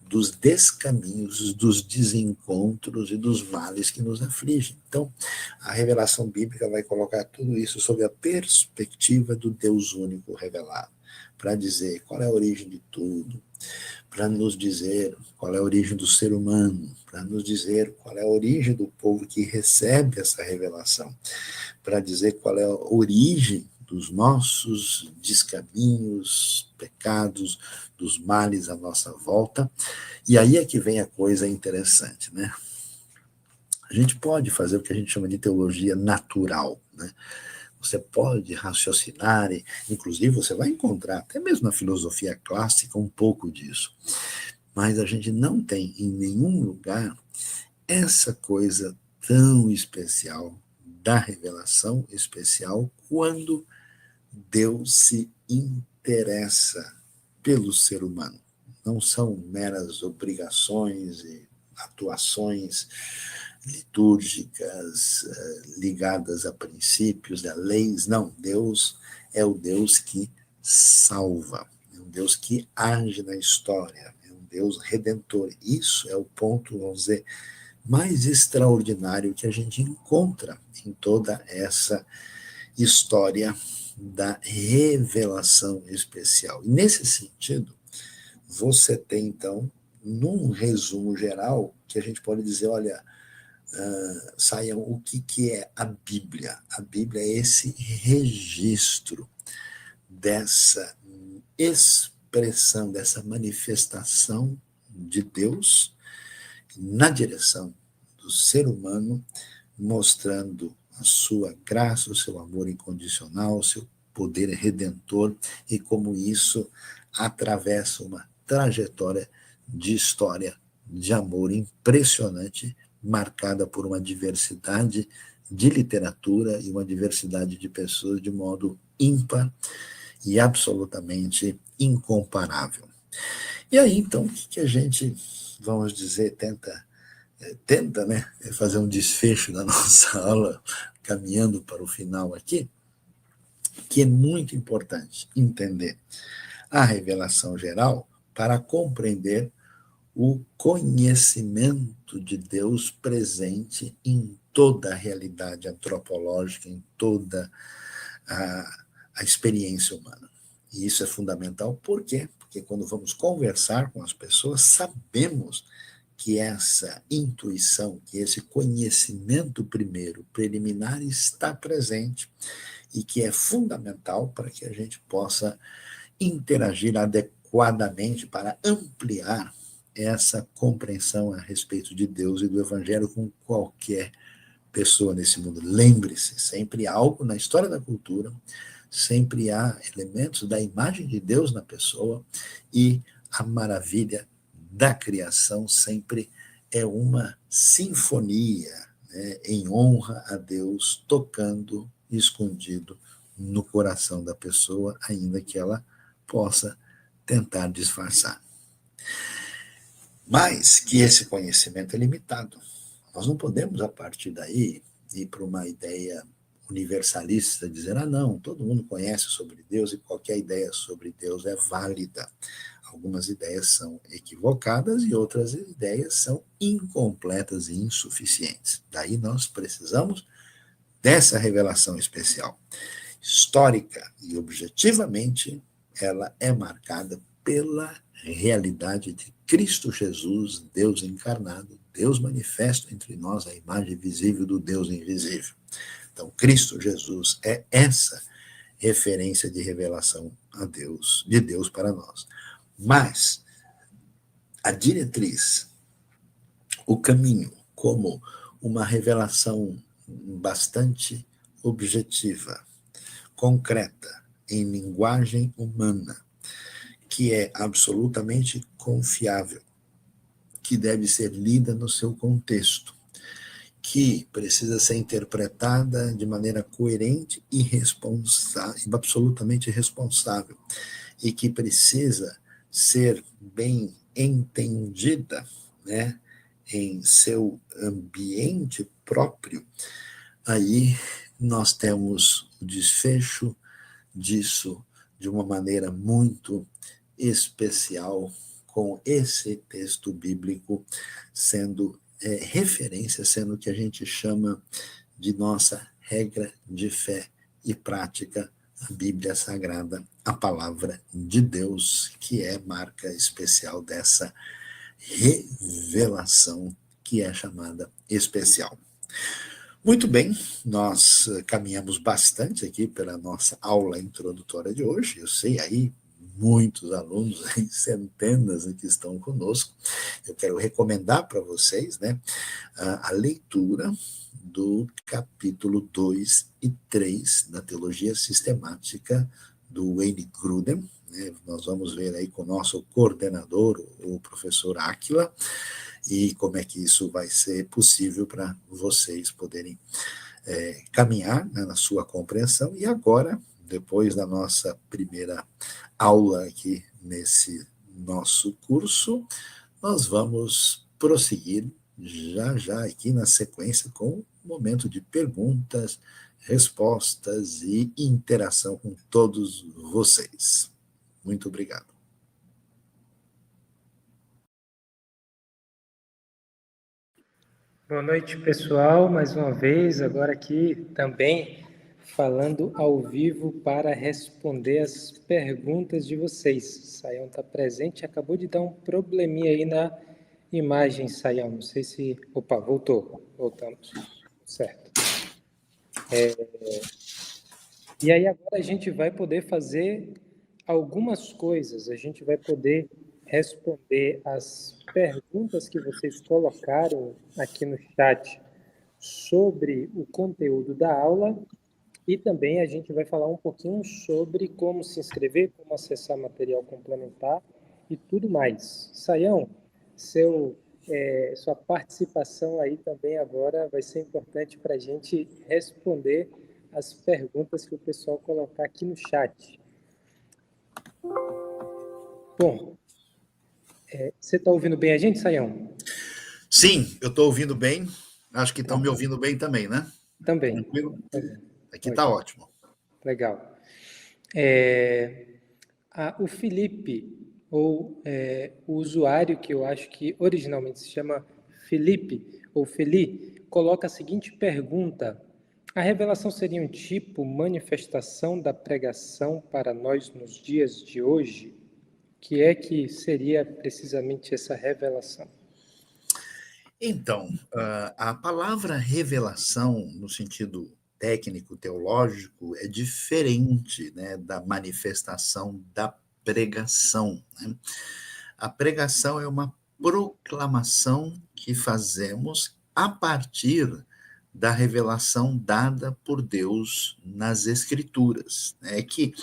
Speaker 1: dos descaminhos, dos desencontros e dos males que nos afligem? Então, a revelação bíblica vai colocar tudo isso sob a perspectiva do Deus único revelado, para dizer qual é a origem de tudo, para nos dizer qual é a origem do ser humano, para nos dizer qual é a origem do povo que recebe essa revelação, para dizer qual é a origem dos nossos descaminhos, pecados, dos males à nossa volta. E aí é que vem a coisa interessante, né? A gente pode fazer o que a gente chama de teologia natural, né? Você pode raciocinar, e, inclusive você vai encontrar, até mesmo na filosofia clássica, um pouco disso. Mas a gente não tem em nenhum lugar essa coisa tão especial da revelação especial quando Deus se interessa pelo ser humano. Não são meras obrigações e atuações litúrgicas ligadas a princípios, a leis. Não, Deus é o Deus que salva, é um Deus que age na história, é um Deus redentor. Isso é o ponto, vamos dizer, mais extraordinário que a gente encontra em toda essa história da revelação especial. E nesse sentido, você tem, então, num resumo geral, que a gente pode dizer, olha, saiam o que é a Bíblia. A Bíblia é esse registro dessa expressão, dessa manifestação de Deus na direção do ser humano, mostrando a sua graça, o seu amor incondicional, o seu poder redentor, e como isso atravessa uma trajetória de história de amor impressionante, marcada por uma diversidade de literatura e uma diversidade de pessoas de modo ímpar e absolutamente incomparável. E aí, então, o que a gente, vamos dizer, tenta, né, fazer um desfecho da nossa aula, caminhando para o final aqui, que é muito importante entender a revelação geral para compreender o conhecimento de Deus presente em toda a realidade antropológica, em toda a experiência humana. E isso é fundamental, por quê? Porque quando vamos conversar com as pessoas, sabemos que essa intuição, que esse conhecimento primeiro, preliminar, está presente e que é fundamental para que a gente possa interagir adequadamente para ampliar essa compreensão a respeito de Deus e do Evangelho com qualquer pessoa nesse mundo. Lembre-se, sempre há algo na história da cultura, sempre há elementos da imagem de Deus na pessoa, e a maravilha da criação sempre é uma sinfonia, né, em honra a Deus, tocando escondido no coração da pessoa, ainda que ela possa tentar disfarçar. Mas que esse conhecimento é limitado. Nós não podemos, a partir daí, ir para uma ideia universalista, dizer, não, todo mundo conhece sobre Deus e qualquer ideia sobre Deus é válida. Algumas ideias são equivocadas e outras ideias são incompletas e insuficientes. Daí nós precisamos dessa revelação especial. Histórica e objetivamente, ela é marcada pela realidade de Cristo Jesus, Deus encarnado, Deus manifesto entre nós, a imagem visível do Deus invisível. Então, Cristo Jesus é essa referência de revelação a Deus, de Deus para nós. Mas a diretriz, o caminho, como uma revelação bastante objetiva, concreta, em linguagem humana, que é absolutamente confiável, que deve ser lida no seu contexto, que precisa ser interpretada de maneira coerente e responsável, absolutamente responsável, e que precisa ser bem entendida, né, em seu ambiente próprio, aí nós temos o desfecho disso de uma maneira muito especial, com esse texto bíblico sendo referência, sendo o que a gente chama de nossa regra de fé e prática, a Bíblia Sagrada, a palavra de Deus, que é marca especial dessa revelação que é chamada especial. Muito bem, nós caminhamos bastante aqui pela nossa aula introdutória de hoje. Eu sei aí muitos alunos, centenas que estão conosco. Eu quero recomendar para vocês, né, a leitura do capítulo 2 e 3 da Teologia Sistemática do Wayne Grudem. Né? Nós vamos ver aí com o nosso coordenador, o professor Áquila, e como é que isso vai ser possível para vocês poderem caminhar, né, na sua compreensão. E agora, depois da nossa primeira aula aqui nesse nosso curso, nós vamos prosseguir já aqui na sequência com o momento de perguntas, respostas e interação com todos vocês. Muito obrigado.
Speaker 2: Boa noite, pessoal. Mais uma vez, agora aqui também falando ao vivo para responder as perguntas de vocês. Sayão está presente, acabou de dar um probleminha aí na imagem, Sayão. Não sei se... Opa, voltamos. Certo. E aí agora a gente vai poder fazer algumas coisas, a gente vai poder responder as perguntas que vocês colocaram aqui no chat sobre o conteúdo da aula e também a gente vai falar um pouquinho sobre como se inscrever, como acessar material complementar e tudo mais. Sayão, sua participação aí também agora vai ser importante para a gente responder as perguntas que o pessoal colocar aqui no chat. Bom, você está ouvindo bem a gente, Sayão?
Speaker 1: Sim, eu estou ouvindo bem. Acho que estão me ouvindo bem também, né?
Speaker 2: Também.
Speaker 1: Tranquilo? Aqui está ótimo.
Speaker 2: Legal. O Felipe, ou o usuário que eu acho que originalmente se chama Felipe, ou Feli, coloca a seguinte pergunta: a revelação seria um tipo, manifestação da pregação para nós nos dias de hoje? O que é que seria precisamente essa revelação?
Speaker 1: Então, a palavra revelação, no sentido técnico, teológico, é diferente, né, da manifestação da pregação. Né? A pregação é uma proclamação que fazemos a partir da revelação dada por Deus nas Escrituras. É que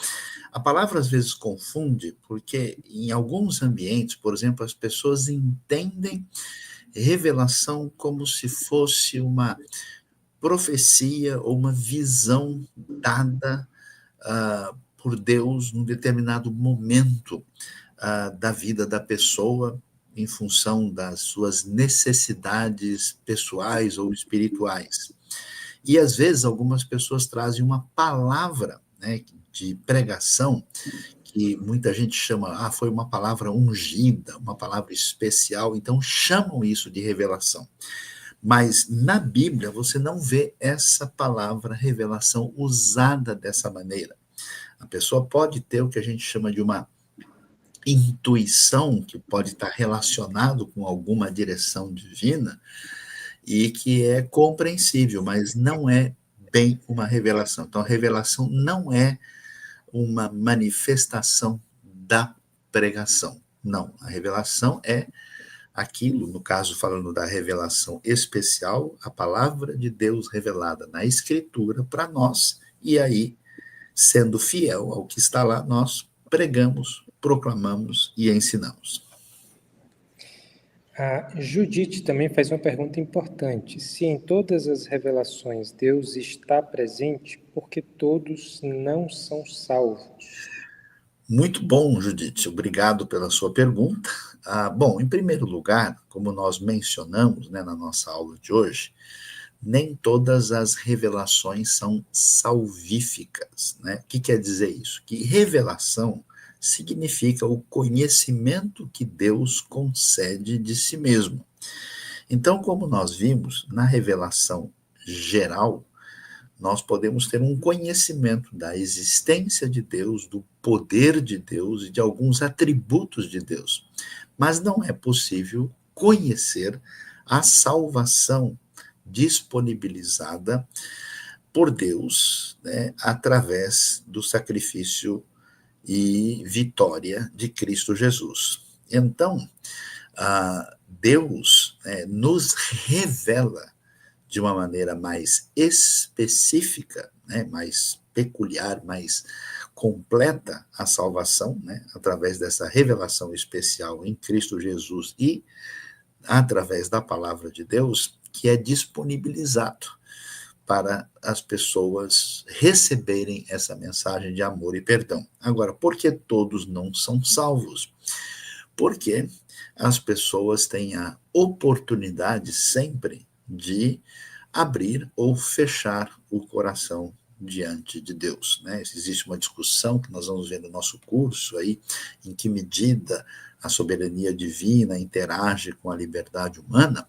Speaker 1: a palavra às vezes confunde, porque em alguns ambientes, por exemplo, as pessoas entendem revelação como se fosse uma profecia ou uma visão dada por Deus num determinado momento da vida da pessoa, em função das suas necessidades pessoais ou espirituais. E às vezes algumas pessoas trazem uma palavra, né, de pregação, que muita gente chama, foi uma palavra ungida, uma palavra especial, então chamam isso de revelação. Mas na Bíblia você não vê essa palavra revelação usada dessa maneira. A pessoa pode ter o que a gente chama de uma intuição, que pode estar relacionado com alguma direção divina, e que é compreensível, mas não é bem uma revelação. Então, a revelação não é uma manifestação da pregação. Não, a revelação é aquilo, no caso falando da revelação especial, a palavra de Deus revelada na Escritura para nós, e aí, sendo fiel ao que está lá, nós pregamos, proclamamos e ensinamos.
Speaker 2: A Judite também faz uma pergunta importante. Se em todas as revelações Deus está presente, por que todos não são salvos?
Speaker 1: Muito bom, Judite. Obrigado pela sua pergunta. Bom, em primeiro lugar, como nós mencionamos, né, na nossa aula de hoje, nem todas as revelações são salvíficas, né? O que quer dizer isso? Que revelação significa o conhecimento que Deus concede de si mesmo. Então, como nós vimos, na revelação geral, nós podemos ter um conhecimento da existência de Deus, do poder de Deus e de alguns atributos de Deus. Mas não é possível conhecer a salvação disponibilizada por Deus, né, através do sacrifício e vitória de Cristo Jesus. Então, Deus nos revela de uma maneira mais específica, né, mais peculiar, mais completa a salvação, né, através dessa revelação especial em Cristo Jesus e através da palavra de Deus, que é disponibilizado para as pessoas receberem essa mensagem de amor e perdão. Agora, por que todos não são salvos? Porque as pessoas têm a oportunidade sempre de abrir ou fechar o coração diante de Deus, né? Existe uma discussão que nós vamos ver no nosso curso aí, em que medida a soberania divina interage com a liberdade humana,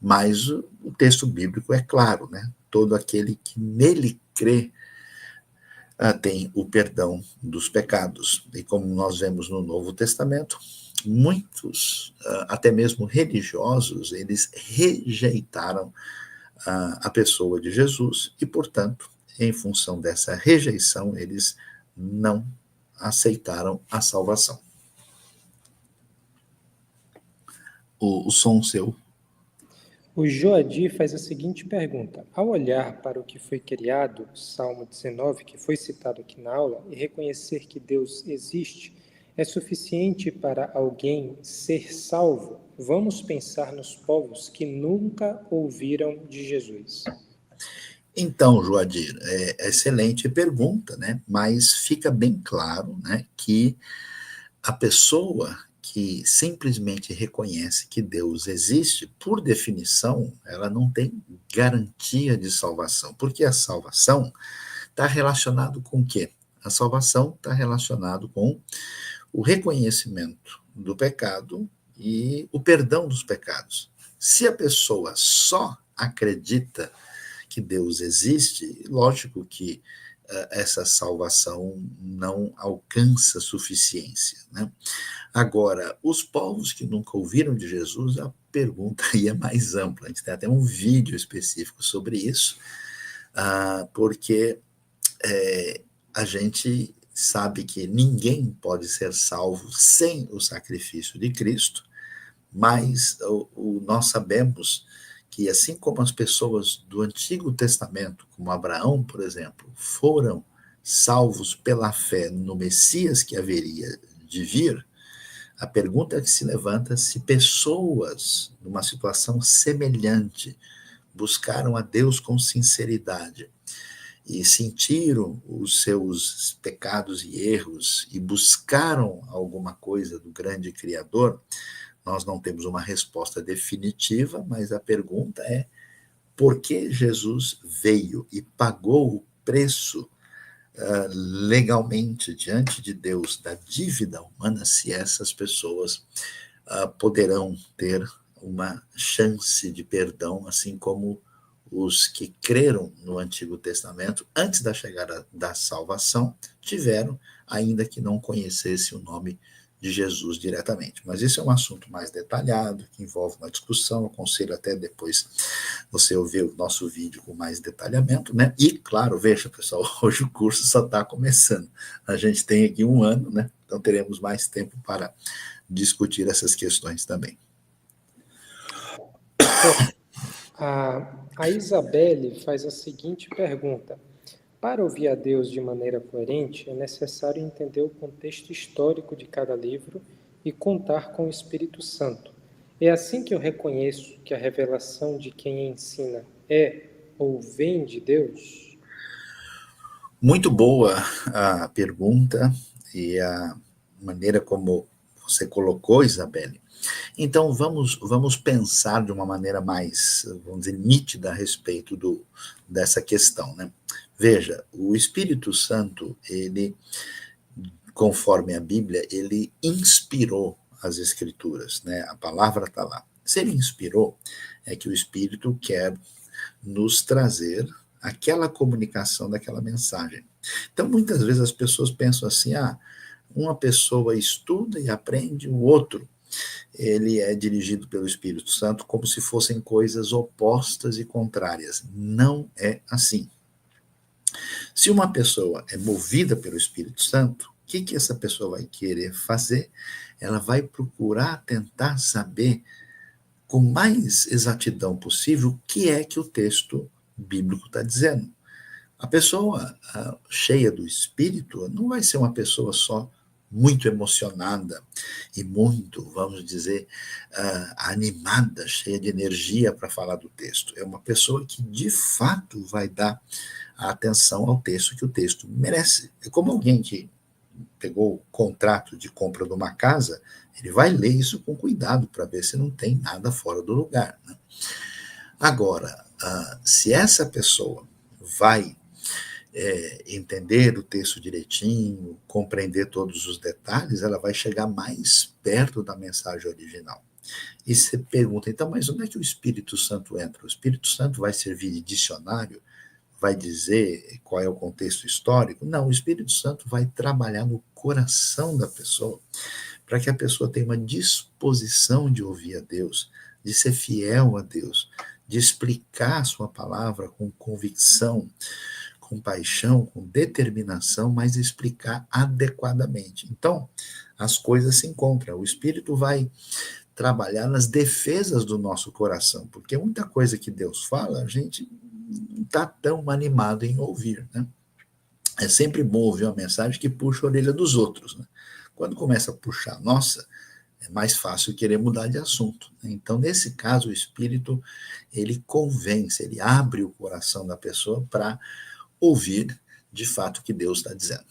Speaker 1: mas o texto bíblico é claro, né? Todo aquele que nele crê tem o perdão dos pecados. E como nós vemos no Novo Testamento, muitos, até mesmo religiosos, eles rejeitaram a pessoa de Jesus e, portanto, em função dessa rejeição, eles não aceitaram a salvação. O som seu.
Speaker 2: O Joadir faz a seguinte pergunta. Ao olhar para o que foi criado, Salmo 19, que foi citado aqui na aula, e reconhecer que Deus existe, é suficiente para alguém ser salvo? Vamos pensar nos povos que nunca ouviram de Jesus.
Speaker 1: Então, Joadir, excelente pergunta, né? Mas fica bem claro, né, que a pessoa que simplesmente reconhece que Deus existe, por definição, ela não tem garantia de salvação, porque a salvação está relacionado com o quê? A salvação está relacionado com o reconhecimento do pecado e o perdão dos pecados. Se a pessoa só acredita que Deus existe, lógico que essa salvação não alcança suficiência, né? Agora, os povos que nunca ouviram de Jesus, a pergunta aí é mais ampla. A gente tem até um vídeo específico sobre isso, porque a gente sabe que ninguém pode ser salvo sem o sacrifício de Cristo, mas nós sabemos que, assim como as pessoas do Antigo Testamento, como Abraão, por exemplo, foram salvos pela fé no Messias que haveria de vir, a pergunta que se levanta é se pessoas numa situação semelhante buscaram a Deus com sinceridade e sentiram os seus pecados e erros e buscaram alguma coisa do grande Criador. Nós não temos uma resposta definitiva, mas a pergunta é: por que Jesus veio e pagou o preço legalmente diante de Deus da dívida humana, se essas pessoas poderão ter uma chance de perdão, assim como os que creram no Antigo Testamento antes da chegada da salvação tiveram, ainda que não conhecessem o nome de Jesus diretamente. Mas isso é um assunto mais detalhado, que envolve uma discussão. Eu aconselho até depois você ouvir o nosso vídeo com mais detalhamento, né? E, claro, veja, pessoal, hoje o curso só está começando. A gente tem aqui um ano, né? Então teremos mais tempo para discutir essas questões também.
Speaker 2: A Isabelle faz a seguinte pergunta. Para ouvir a Deus de maneira coerente, é necessário entender o contexto histórico de cada livro e contar com o Espírito Santo. É assim que eu reconheço que a revelação de quem ensina é ou vem de Deus?
Speaker 1: Muito boa a pergunta e a maneira como você colocou, Isabelle. Então, vamos pensar de uma maneira mais, vamos dizer, nítida a respeito dessa questão, né? Veja, o Espírito Santo, ele, conforme a Bíblia, ele inspirou as Escrituras, né? A palavra está lá. Se ele inspirou, é que o Espírito quer nos trazer aquela comunicação daquela mensagem. Então, muitas vezes as pessoas pensam assim, uma pessoa estuda e aprende, o outro, ele é dirigido pelo Espírito Santo como se fossem coisas opostas e contrárias. Não é assim. Se uma pessoa é movida pelo Espírito Santo, o que essa pessoa vai querer fazer? Ela vai procurar tentar saber com mais exatidão possível o que é que o texto bíblico está dizendo. A pessoa cheia do Espírito não vai ser uma pessoa só muito emocionada e muito, vamos dizer, animada, cheia de energia para falar do texto. É uma pessoa que, de fato, vai dar a atenção ao texto que o texto merece. É como alguém que pegou o contrato de compra de uma casa, ele vai ler isso com cuidado para ver se não tem nada fora do lugar, né? Agora, se essa pessoa vai entender o texto direitinho, compreender todos os detalhes, ela vai chegar mais perto da mensagem original. E você pergunta, então, mas onde é que o Espírito Santo entra? O Espírito Santo vai servir de dicionário? Vai dizer qual é o contexto histórico? Não, o Espírito Santo vai trabalhar no coração da pessoa, para que a pessoa tenha uma disposição de ouvir a Deus, de ser fiel a Deus, de explicar a sua palavra com convicção, com paixão, com determinação, mas explicar adequadamente. Então, as coisas se encontram. O Espírito vai trabalhar nas defesas do nosso coração, porque muita coisa que Deus fala, a gente não está tão animado em ouvir, né? É sempre bom ouvir uma mensagem que puxa a orelha dos outros, né? Quando começa a puxar a nossa, é mais fácil querer mudar de assunto, né? Então, nesse caso, o Espírito, ele convence, ele abre o coração da pessoa para ouvir de fato o que Deus está dizendo.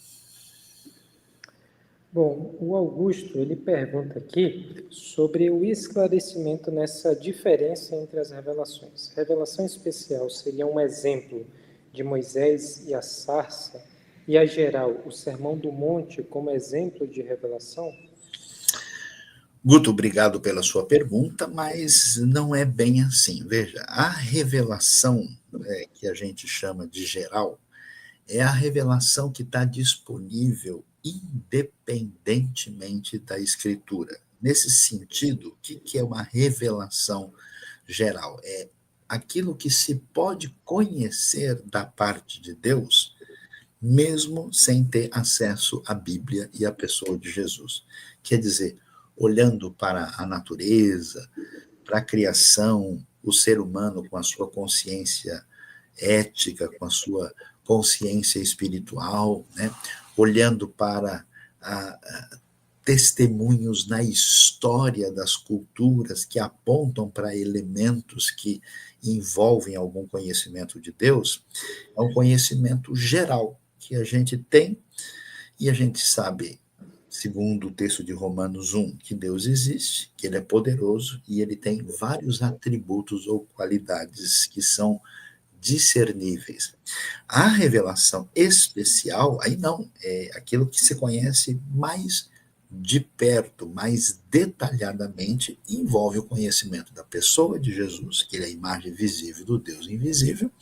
Speaker 2: Bom, o Augusto, ele pergunta aqui sobre o esclarecimento nessa diferença entre as revelações. Revelação especial seria um exemplo de Moisés e a sarça, e a geral, o Sermão do Monte como exemplo de revelação?
Speaker 1: Guto, obrigado pela sua pergunta, mas não é bem assim. Veja, a revelação que a gente chama de geral é a revelação que está disponível independentemente da Escritura. Nesse sentido, o que é uma revelação geral? É aquilo que se pode conhecer da parte de Deus, mesmo sem ter acesso à Bíblia e à pessoa de Jesus. Quer dizer, olhando para a natureza, para a criação, o ser humano com a sua consciência ética, com a sua consciência espiritual, né? Olhando para testemunhos na história das culturas que apontam para elementos que envolvem algum conhecimento de Deus, é um conhecimento geral que a gente tem e a gente sabe, segundo o texto de Romanos 1, que Deus existe, que ele é poderoso e ele tem vários atributos ou qualidades que são discerníveis. A revelação especial, aí não, é aquilo que se conhece mais de perto, mais detalhadamente, envolve o conhecimento da pessoa de Jesus, que ele é a imagem visível do Deus invisível,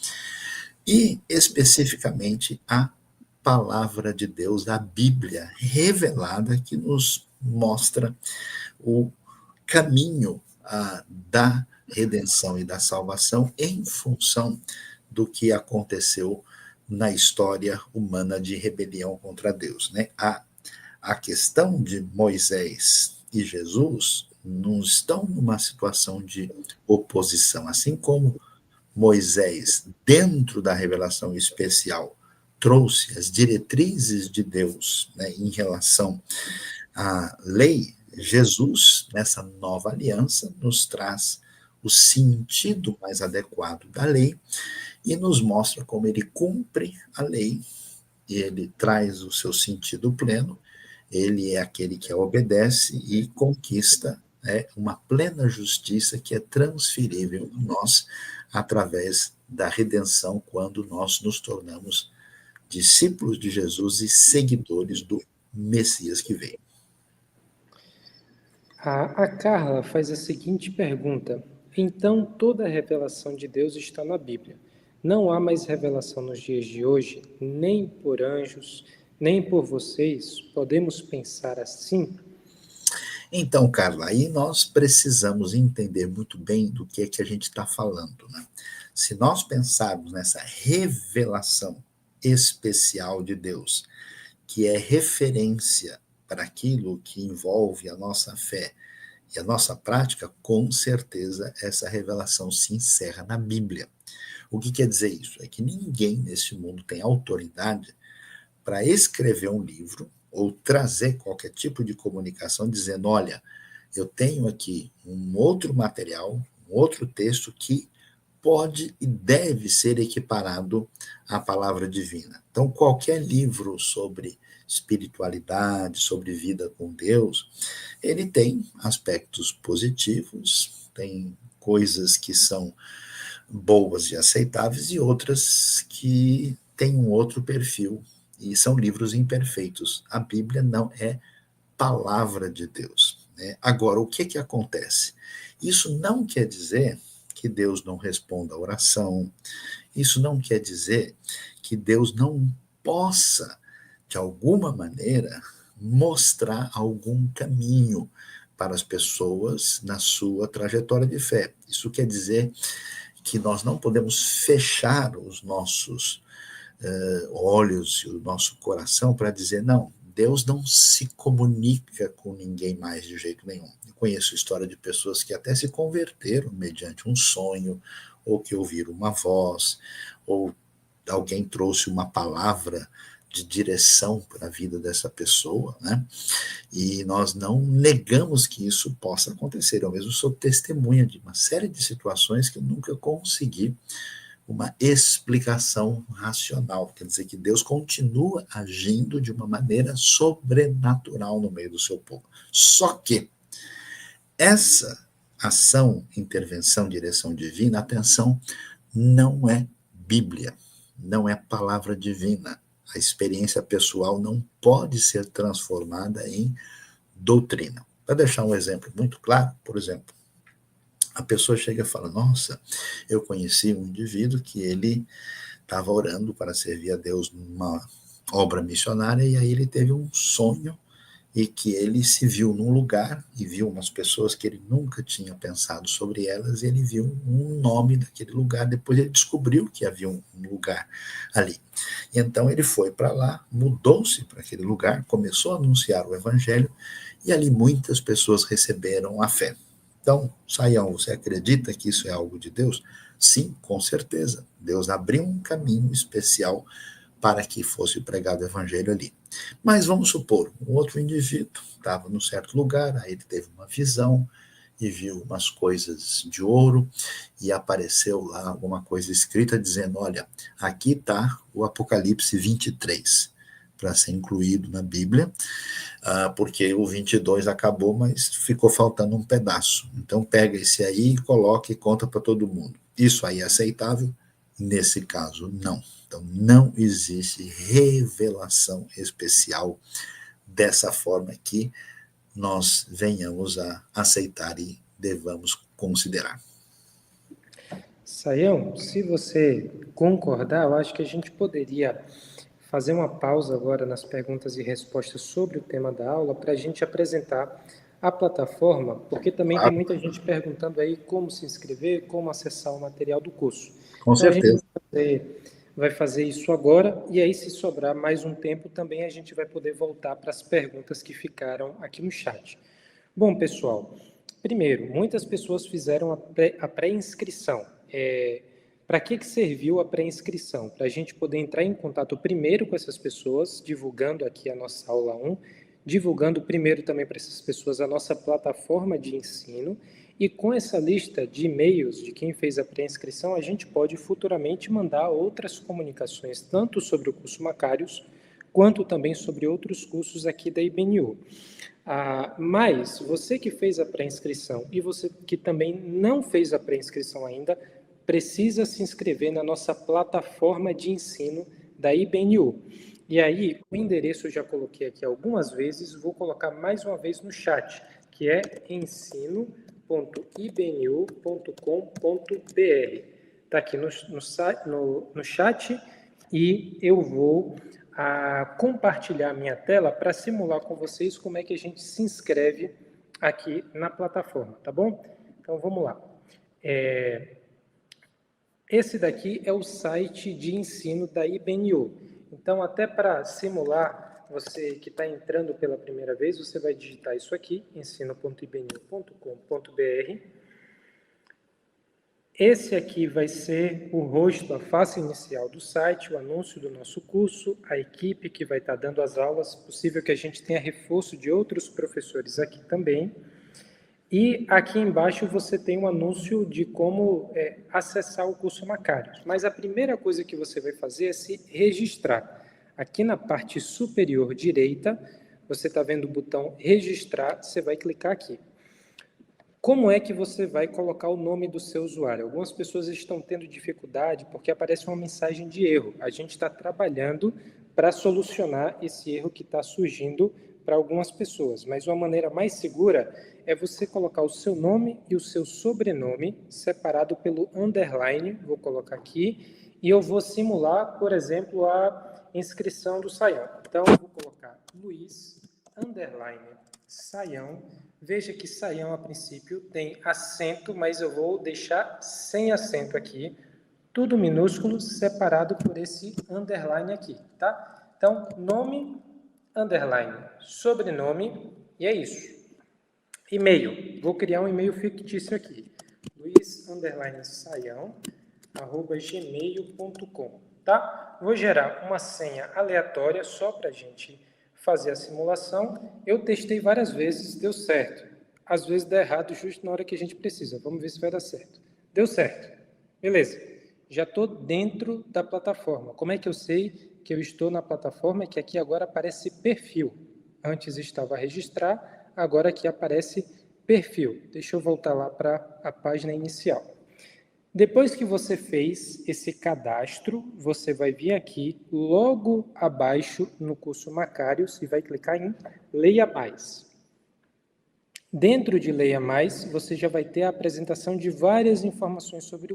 Speaker 1: e especificamente a palavra de Deus, a Bíblia revelada, que nos mostra o caminho da redenção e da salvação em função do que aconteceu na história humana de rebelião contra Deus, né? A questão de Moisés e Jesus não estão numa situação de oposição, assim como Moisés, dentro da revelação especial, trouxe as diretrizes de Deus, né, em relação à lei, Jesus, nessa nova aliança, nos traz o sentido mais adequado da lei e nos mostra como ele cumpre a lei, e ele traz o seu sentido pleno, ele é aquele que a obedece e conquista, né, uma plena justiça que é transferível a nós através da redenção, quando nós nos tornamos discípulos de Jesus e seguidores do Messias que veio.
Speaker 2: A Carla faz a seguinte pergunta: então toda a revelação de Deus está na Bíblia. Não há mais revelação nos dias de hoje, nem por anjos, nem por vocês. Podemos pensar assim?
Speaker 1: Então, Carla, aí nós precisamos entender muito bem do que a gente está falando, né? Se nós pensarmos nessa revelação especial de Deus, que é referência para aquilo que envolve a nossa fé e a nossa prática, com certeza essa revelação se encerra na Bíblia. O que quer dizer isso? É que ninguém nesse mundo tem autoridade para escrever um livro ou trazer qualquer tipo de comunicação dizendo, olha, eu tenho aqui um outro material, um outro texto que pode e deve ser equiparado à palavra divina. Então, qualquer livro sobre espiritualidade, sobre vida com Deus, ele tem aspectos positivos, tem coisas que são boas e aceitáveis e outras que têm um outro perfil e são livros imperfeitos. A Bíblia não é palavra de Deus, né? Agora, o que acontece? Isso não quer dizer que Deus não responda a oração, isso não quer dizer que Deus não possa, de alguma maneira, mostrar algum caminho para as pessoas na sua trajetória de fé. Isso quer dizer que nós não podemos fechar os nossos olhos e o nosso coração para dizer, não, Deus não se comunica com ninguém mais de jeito nenhum. Eu conheço história de pessoas que até se converteram mediante um sonho, ou que ouviram uma voz, ou alguém trouxe uma palavra de direção para a vida dessa pessoa, né? E nós não negamos que isso possa acontecer. Eu mesmo sou testemunha de uma série de situações que eu nunca consegui uma explicação racional. Quer dizer que Deus continua agindo de uma maneira sobrenatural no meio do seu povo. Só que essa ação, intervenção, direção divina, atenção, não é Bíblia, não é palavra divina. A experiência pessoal não pode ser transformada em doutrina. Para deixar um exemplo muito claro, por exemplo, a pessoa chega e fala, nossa, eu conheci um indivíduo que ele estava orando para servir a Deus numa obra missionária e aí ele teve um sonho e que ele se viu num lugar e viu umas pessoas que ele nunca tinha pensado sobre elas e ele viu um nome daquele lugar, depois ele descobriu que havia um lugar ali. E então ele foi para lá, mudou-se para aquele lugar, começou a anunciar o evangelho e ali muitas pessoas receberam a fé. Então, Saião, você acredita que isso é algo de Deus? Sim, com certeza. Deus abriu um caminho especial para que fosse pregado o evangelho ali. Mas vamos supor, um outro indivíduo estava num certo lugar, aí ele teve uma visão e viu umas coisas de ouro e apareceu lá alguma coisa escrita dizendo, olha, aqui está o Apocalipse 23, para ser incluído na Bíblia, porque o 22 acabou, mas ficou faltando um pedaço. Então pega esse aí, coloca e conta para todo mundo. Isso aí é aceitável? Nesse caso, não. Então não existe revelação especial dessa forma que nós venhamos a aceitar e devamos considerar.
Speaker 2: Saião, se você concordar, eu acho que a gente poderia fazer uma pausa agora nas perguntas e respostas sobre o tema da aula para a gente apresentar a plataforma, porque também tem muita gente perguntando aí como se inscrever, como acessar o material do curso.
Speaker 1: Com
Speaker 2: Então,
Speaker 1: certeza.
Speaker 2: a gente vai fazer isso agora, e aí, se sobrar mais um tempo, também a gente vai poder voltar para as perguntas que ficaram aqui no chat. Bom, pessoal, primeiro, muitas pessoas fizeram a pré-inscrição. Para que serviu a pré-inscrição? Para a gente poder entrar em contato primeiro com essas pessoas, divulgando aqui a nossa aula 1, divulgando primeiro também para essas pessoas a nossa plataforma de ensino, e com essa lista de e-mails de quem fez a pré-inscrição, a gente pode futuramente mandar outras comunicações, tanto sobre o curso Macários, quanto também sobre outros cursos aqui da IBNU. Mas você que fez a pré-inscrição e você que também não fez a pré-inscrição ainda, precisa se inscrever na nossa plataforma de ensino da IBNU. E aí, o endereço eu já coloquei aqui algumas vezes, vou colocar mais uma vez no chat, que é ensino.ibnu.com.br. Está aqui no chat, e eu vou compartilhar a minha tela para simular com vocês como é que a gente se inscreve aqui na plataforma, tá bom? Então, vamos lá. Esse daqui é o site de ensino da IBNU. Então, até para simular, você que está entrando pela primeira vez, você vai digitar isso aqui, ensino.ibnu.com.br. Esse aqui vai ser o rosto, a face inicial do site, o anúncio do nosso curso, a equipe que vai estar dando as aulas, possível que a gente tenha reforço de outros professores aqui também. E aqui embaixo você tem um anúncio de como acessar o curso Macários. Mas a primeira coisa que você vai fazer é se registrar. Aqui na parte superior direita, você está vendo o botão registrar, você vai clicar aqui. Como é que você vai colocar o nome do seu usuário? Algumas pessoas estão tendo dificuldade porque aparece uma mensagem de erro. A gente está trabalhando para solucionar esse erro que está surgindo para algumas pessoas, mas uma maneira mais segura é você colocar o seu nome e o seu sobrenome separado pelo underline, vou colocar aqui, e eu vou simular, por exemplo, a inscrição do Saião. Então, eu vou colocar Luiz, underline, Saião. Veja que Saião, a princípio, tem acento, mas eu vou deixar sem acento aqui, tudo minúsculo, separado por esse underline aqui, tá? Então, nome, underline, sobrenome, e é isso. E-mail, vou criar um e-mail fictício aqui, luiz_saião@gmail.com, tá? Vou gerar uma senha aleatória só para a gente fazer a simulação. Eu testei várias vezes, deu certo. Às vezes dá errado justo na hora que a gente precisa. Vamos ver se vai dar certo. Deu certo. Beleza. Já estou dentro da plataforma. Como é que eu sei que eu estou na plataforma? É que aqui agora aparece perfil. Antes estava registrar, agora aqui aparece perfil. Deixa eu voltar lá para a página inicial. Depois que você fez esse cadastro, você vai vir aqui logo abaixo no curso Macários e vai clicar em Leia Mais. Dentro de Leia Mais, você já vai ter a apresentação de várias informações sobre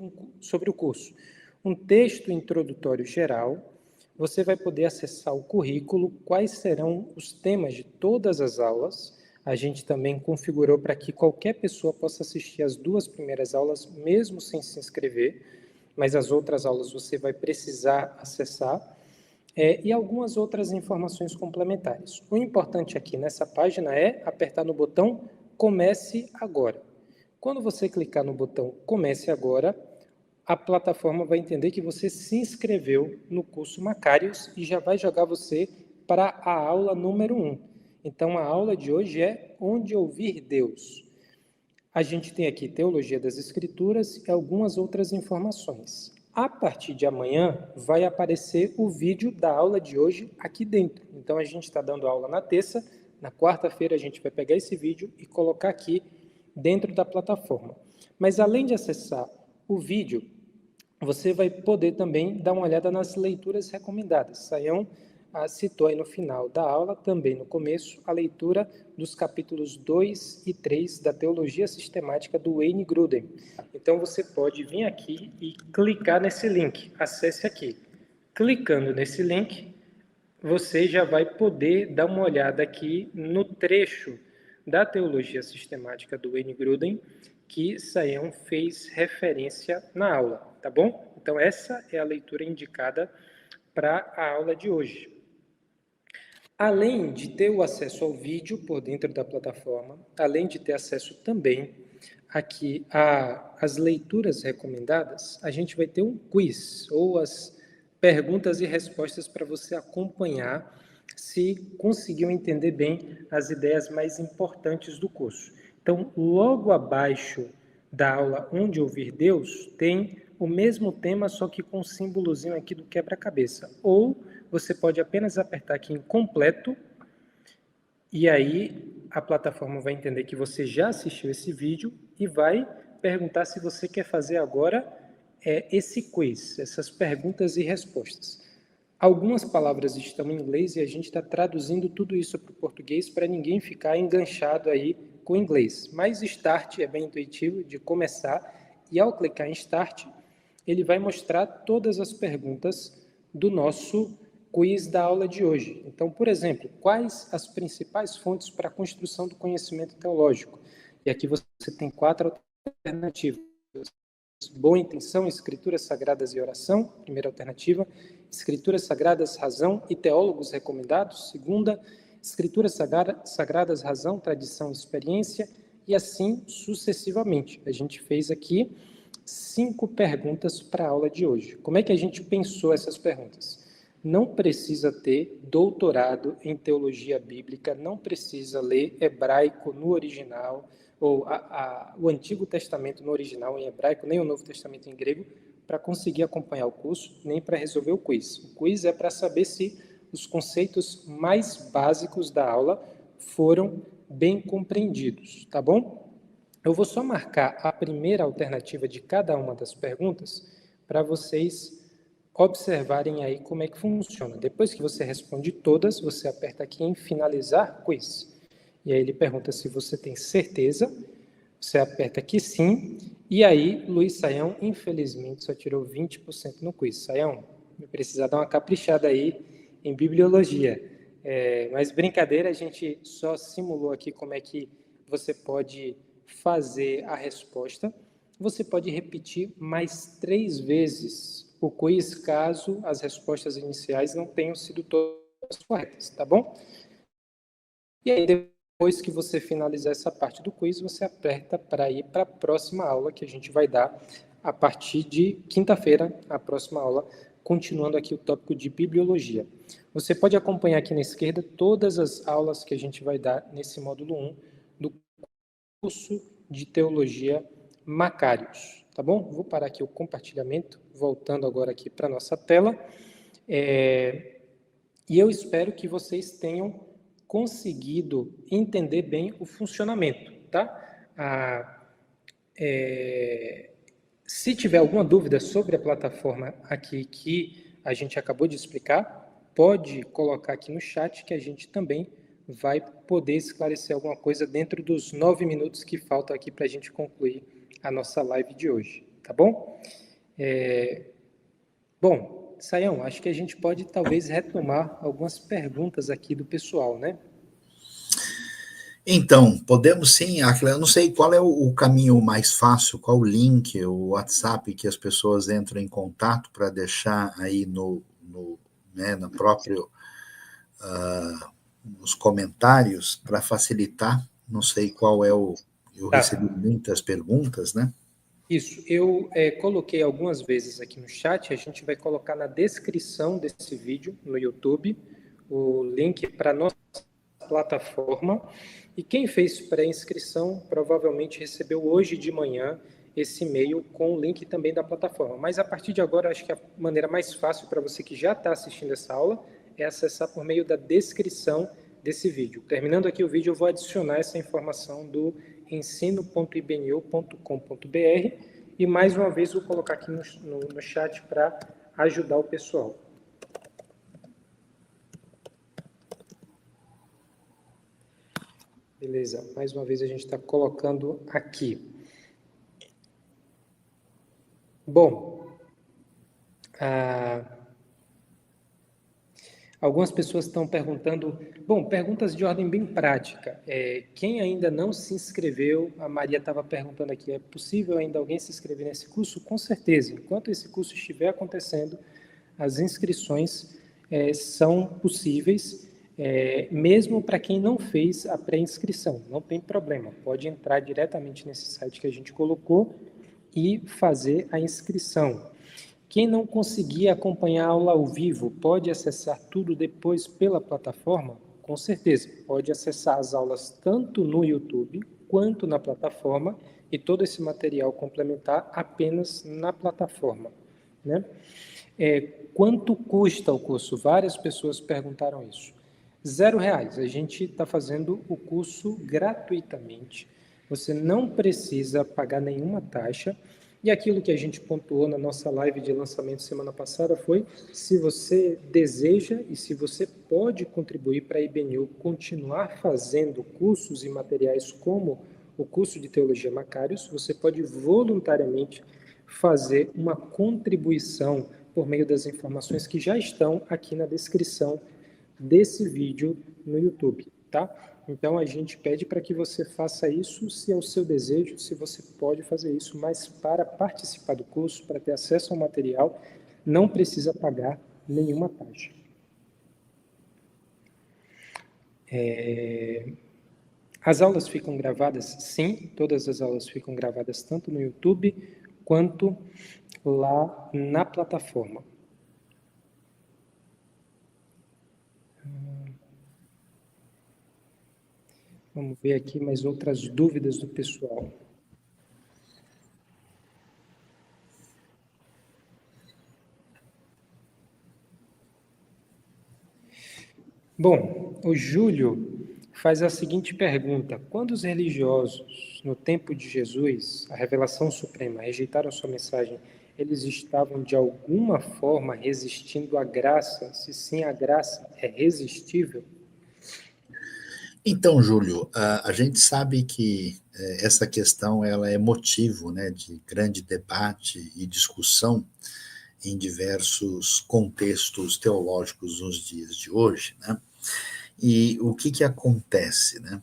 Speaker 2: o curso. Um texto introdutório geral, você vai poder acessar o currículo, quais serão os temas de todas as aulas. A gente também configurou para que qualquer pessoa possa assistir as 2 primeiras aulas, mesmo sem se inscrever, mas as outras aulas você vai precisar acessar, e algumas outras informações complementares. O importante aqui nessa página é apertar no botão Comece Agora. Quando você clicar no botão Comece Agora, a plataforma vai entender que você se inscreveu no curso Macários e já vai jogar você para a aula número 1. Então, a aula de hoje é Onde Ouvir Deus. A gente tem aqui Teologia das Escrituras e algumas outras informações. A partir de amanhã, vai aparecer o vídeo da aula de hoje aqui dentro. Então, a gente está dando aula na terça, na quarta-feira a gente vai pegar esse vídeo e colocar aqui dentro da plataforma. Mas, além de acessar o vídeo, você vai poder também dar uma olhada nas leituras recomendadas. Saião citou aí no final da aula, também no começo, a leitura dos capítulos 2 e 3 da Teologia Sistemática do Wayne Grudem. Então, você pode vir aqui e clicar nesse link. Acesse aqui. Clicando nesse link, você já vai poder dar uma olhada aqui no trecho da Teologia Sistemática do Wayne Grudem, que Saião fez referência na aula, tá bom? Então, essa é a leitura indicada para a aula de hoje. Além de ter o acesso ao vídeo por dentro da plataforma, além de ter acesso também aqui às leituras recomendadas, a gente vai ter um quiz, ou as perguntas e respostas para você acompanhar se conseguiu entender bem as ideias mais importantes do curso. Então, logo abaixo da aula Onde Ouvir Deus, tem o mesmo tema, só que com um símbolozinho aqui do quebra-cabeça. Ou você pode apenas apertar aqui em completo, e aí a plataforma vai entender que você já assistiu esse vídeo e vai perguntar se você quer fazer agora esse quiz, essas perguntas e respostas. Algumas palavras estão em inglês e a gente está traduzindo tudo isso para o português para ninguém ficar enganchado aí com o inglês. Mas Start é bem intuitivo de começar e ao clicar em Start, ele vai mostrar todas as perguntas do nosso quiz da aula de hoje. Então, por exemplo, quais as principais fontes para a construção do conhecimento teológico? E aqui você tem 4 alternativas. Boa intenção, escrituras sagradas e oração, primeira alternativa. Escrituras sagradas, razão e teólogos recomendados, segunda. Escrituras sagradas, razão, tradição e experiência, e assim sucessivamente. A gente fez aqui 5 perguntas para a aula de hoje. Como é que a gente pensou essas perguntas? Não precisa ter doutorado em teologia bíblica, não precisa ler hebraico no original, ou o Antigo Testamento no original em hebraico, nem o Novo Testamento em grego, para conseguir acompanhar o curso, nem para resolver o quiz. O quiz é para saber se os conceitos mais básicos da aula foram bem compreendidos, tá bom? Eu vou só marcar a primeira alternativa de cada uma das perguntas para vocês observarem aí como é que funciona. Depois que você responde todas, você aperta aqui em finalizar quiz. E aí ele pergunta se você tem certeza, você aperta aqui sim, e aí Luiz Saião, infelizmente, só tirou 20% no quiz. Saião, vai precisar dar uma caprichada aí em bibliologia. Mas brincadeira, a gente só simulou aqui como é que você pode fazer a resposta. Você pode repetir mais 3 vezes o quiz, caso as respostas iniciais não tenham sido todas corretas, tá bom? E aí, depois que você finalizar essa parte do quiz, você aperta para ir para a próxima aula que a gente vai dar a partir de quinta-feira, a próxima aula, continuando aqui o tópico de bibliologia. Você pode acompanhar aqui na esquerda todas as aulas que a gente vai dar nesse módulo 1 do curso de Teologia Macários, tá bom? Vou parar aqui o compartilhamento, voltando agora aqui para a nossa tela. E eu espero que vocês tenham conseguido entender bem o funcionamento, tá? Se tiver alguma dúvida sobre a plataforma aqui que a gente acabou de explicar, pode colocar aqui no chat que a gente também vai poder esclarecer alguma coisa dentro dos 9 minutos que faltam aqui para a gente concluir a nossa live de hoje, tá bom? Bom, Saião, acho que a gente pode talvez retomar algumas perguntas aqui do pessoal, né?
Speaker 1: Então, podemos sim, eu não sei qual é o caminho mais fácil, qual o link, o WhatsApp que as pessoas entram em contato para deixar aí no próprio, nos comentários, para facilitar, não sei qual é eu recebi muitas perguntas, né?
Speaker 2: Isso, eu coloquei algumas vezes aqui no chat, a gente vai colocar na descrição desse vídeo no YouTube o link para a nossa plataforma, e quem fez pré-inscrição provavelmente recebeu hoje de manhã esse e-mail com o link também da plataforma. Mas a partir de agora, acho que a maneira mais fácil para você que já está assistindo essa aula é acessar por meio da descrição desse vídeo. Terminando aqui o vídeo, eu vou adicionar essa informação do ensino.ibnu.com.br e mais uma vez vou colocar aqui no chat para ajudar o pessoal. Beleza, mais uma vez a gente está colocando aqui. Bom, algumas pessoas estão perguntando, perguntas de ordem bem prática. Quem ainda não se inscreveu, a Maria estava perguntando aqui, é possível ainda alguém se inscrever nesse curso? Com certeza, enquanto esse curso estiver acontecendo, as inscrições são possíveis, mesmo para quem não fez a pré-inscrição, não tem problema, pode entrar diretamente nesse site que a gente colocou e fazer a inscrição. Quem não conseguir acompanhar a aula ao vivo, pode acessar tudo depois pela plataforma? Com certeza, pode acessar as aulas tanto no YouTube quanto na plataforma e todo esse material complementar apenas na plataforma, né? Quanto custa o curso? Várias pessoas perguntaram isso. R$ 0. A gente está fazendo o curso gratuitamente. Você não precisa pagar nenhuma taxa. E aquilo que a gente pontuou na nossa live de lançamento semana passada foi se você deseja e se você pode contribuir para a IBNU continuar fazendo cursos e materiais como o curso de Teologia Macários, você pode voluntariamente fazer uma contribuição por meio das informações que já estão aqui na descrição desse vídeo no YouTube, tá? Então, a gente pede para que você faça isso, se é o seu desejo, se você pode fazer isso, mas para participar do curso, para ter acesso ao material, não precisa pagar nenhuma taxa. As aulas ficam gravadas? Sim, todas as aulas ficam gravadas tanto no YouTube quanto lá na plataforma. Vamos ver aqui mais outras dúvidas do pessoal. Bom, o Júlio faz a seguinte pergunta: quando os religiosos, no tempo de Jesus, a revelação suprema, rejeitaram sua mensagem, eles estavam de alguma forma resistindo à graça? Se sim, a graça é resistível?
Speaker 1: Então, Júlio, a gente sabe que essa questão ela é motivo, né, de grande debate e discussão em diversos contextos teológicos nos dias de hoje, né? E o que acontece, né?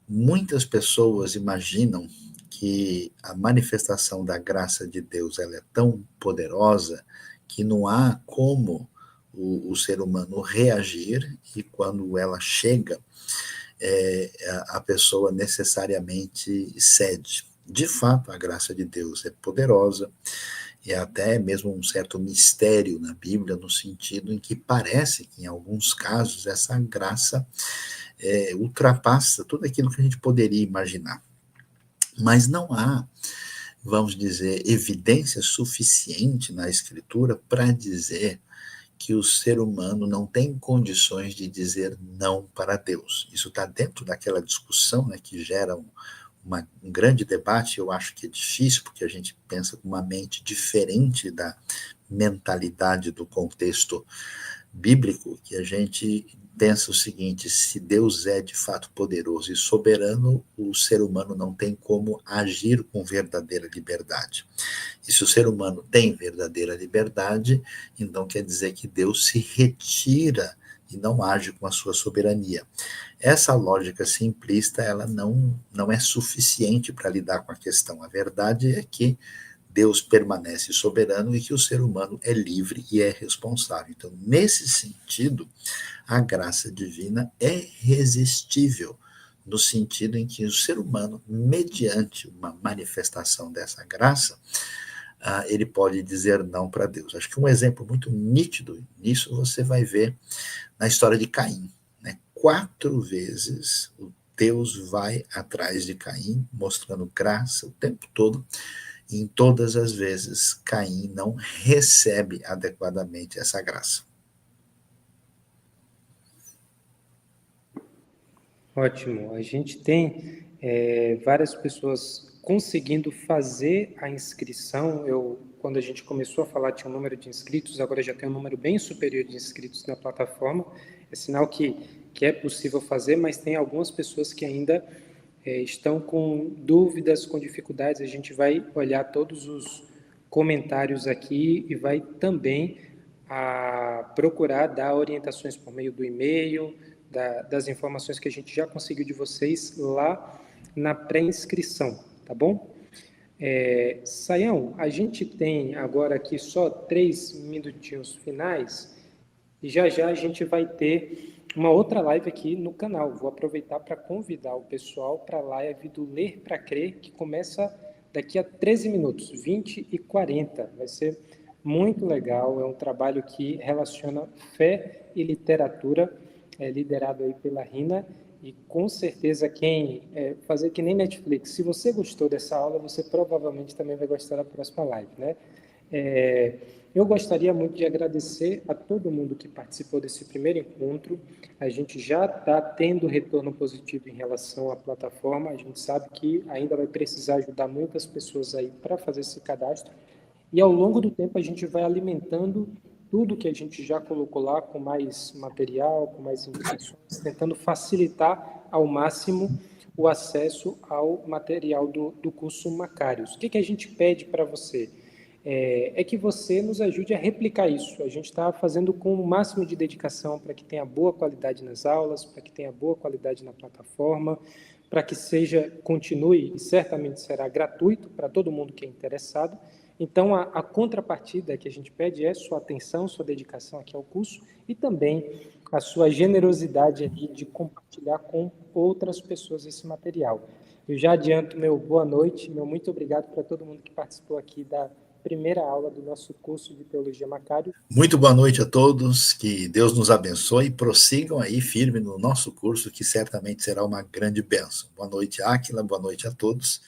Speaker 1: Muitas pessoas imaginam que a manifestação da graça de Deus ela é tão poderosa que não há como o ser humano reagir, e quando ela chega, a pessoa necessariamente cede. De fato, a graça de Deus é poderosa, e até mesmo um certo mistério na Bíblia, no sentido em que parece que, em alguns casos, essa graça ultrapassa tudo aquilo que a gente poderia imaginar. Mas não há, vamos dizer, evidência suficiente na Escritura para dizer que o ser humano não tem condições de dizer não para Deus. Isso está dentro daquela discussão, né, que gera um grande debate. Eu acho que é difícil, porque a gente pensa com uma mente diferente da mentalidade do contexto bíblico, que a gente pensa o seguinte: se Deus é de fato poderoso e soberano, o ser humano não tem como agir com verdadeira liberdade. E se o ser humano tem verdadeira liberdade, então quer dizer que Deus se retira e não age com a sua soberania. Essa lógica simplista, ela não é suficiente para lidar com a questão. A verdade é que Deus permanece soberano e que o ser humano é livre e é responsável. Então, nesse sentido, a graça divina é resistível, no sentido em que o ser humano, mediante uma manifestação dessa graça, ele pode dizer não para Deus. Acho que um exemplo muito nítido nisso você vai ver na história de Caim, né? 4 vezes Deus vai atrás de Caim, mostrando graça o tempo todo, e em todas as vezes Caim não recebe adequadamente essa graça.
Speaker 2: Ótimo. A gente tem várias pessoas conseguindo fazer a inscrição. Quando a gente começou a falar, tinha um número de inscritos, agora já tem um número bem superior de inscritos na plataforma. É sinal que é possível fazer, mas tem algumas pessoas que ainda estão com dúvidas, com dificuldades. A gente vai olhar todos os comentários aqui e vai também procurar dar orientações por meio do e-mail, das informações que a gente já conseguiu de vocês lá na pré-inscrição, tá bom? Saião, a gente tem agora aqui só 3 minutinhos finais e já a gente vai ter uma outra live aqui no canal. Vou aproveitar para convidar o pessoal para a live do Ler para Crer, que começa daqui a 13 minutos, 20h40. Vai ser muito legal, é um trabalho que relaciona fé e literatura, liderado aí pela Rina, e com certeza fazer que nem Netflix, se você gostou dessa aula, você provavelmente também vai gostar da próxima live, né? Eu gostaria muito de agradecer a todo mundo que participou desse primeiro encontro. A gente já está tendo retorno positivo em relação à plataforma. A gente sabe que ainda vai precisar ajudar muitas pessoas aí para fazer esse cadastro. E ao longo do tempo a gente vai alimentando tudo que a gente já colocou lá com mais material, com mais informações, tentando facilitar ao máximo o acesso ao material do curso Macários. O que a gente pede para você? É que você nos ajude a replicar isso. A gente está fazendo com o máximo de dedicação para que tenha boa qualidade nas aulas, para que tenha boa qualidade na plataforma, para que continue, e certamente será gratuito para todo mundo que é interessado. Então, a contrapartida que a gente pede é sua atenção, sua dedicação aqui ao curso e também a sua generosidade aqui de compartilhar com outras pessoas esse material. Eu já adianto meu boa noite, meu muito obrigado para todo mundo que participou aqui da primeira aula do nosso curso de Teologia Macário.
Speaker 1: Muito boa noite a todos, que Deus nos abençoe e prossigam aí firme no nosso curso, que certamente será uma grande bênção. Boa noite, Áquila, boa noite a todos.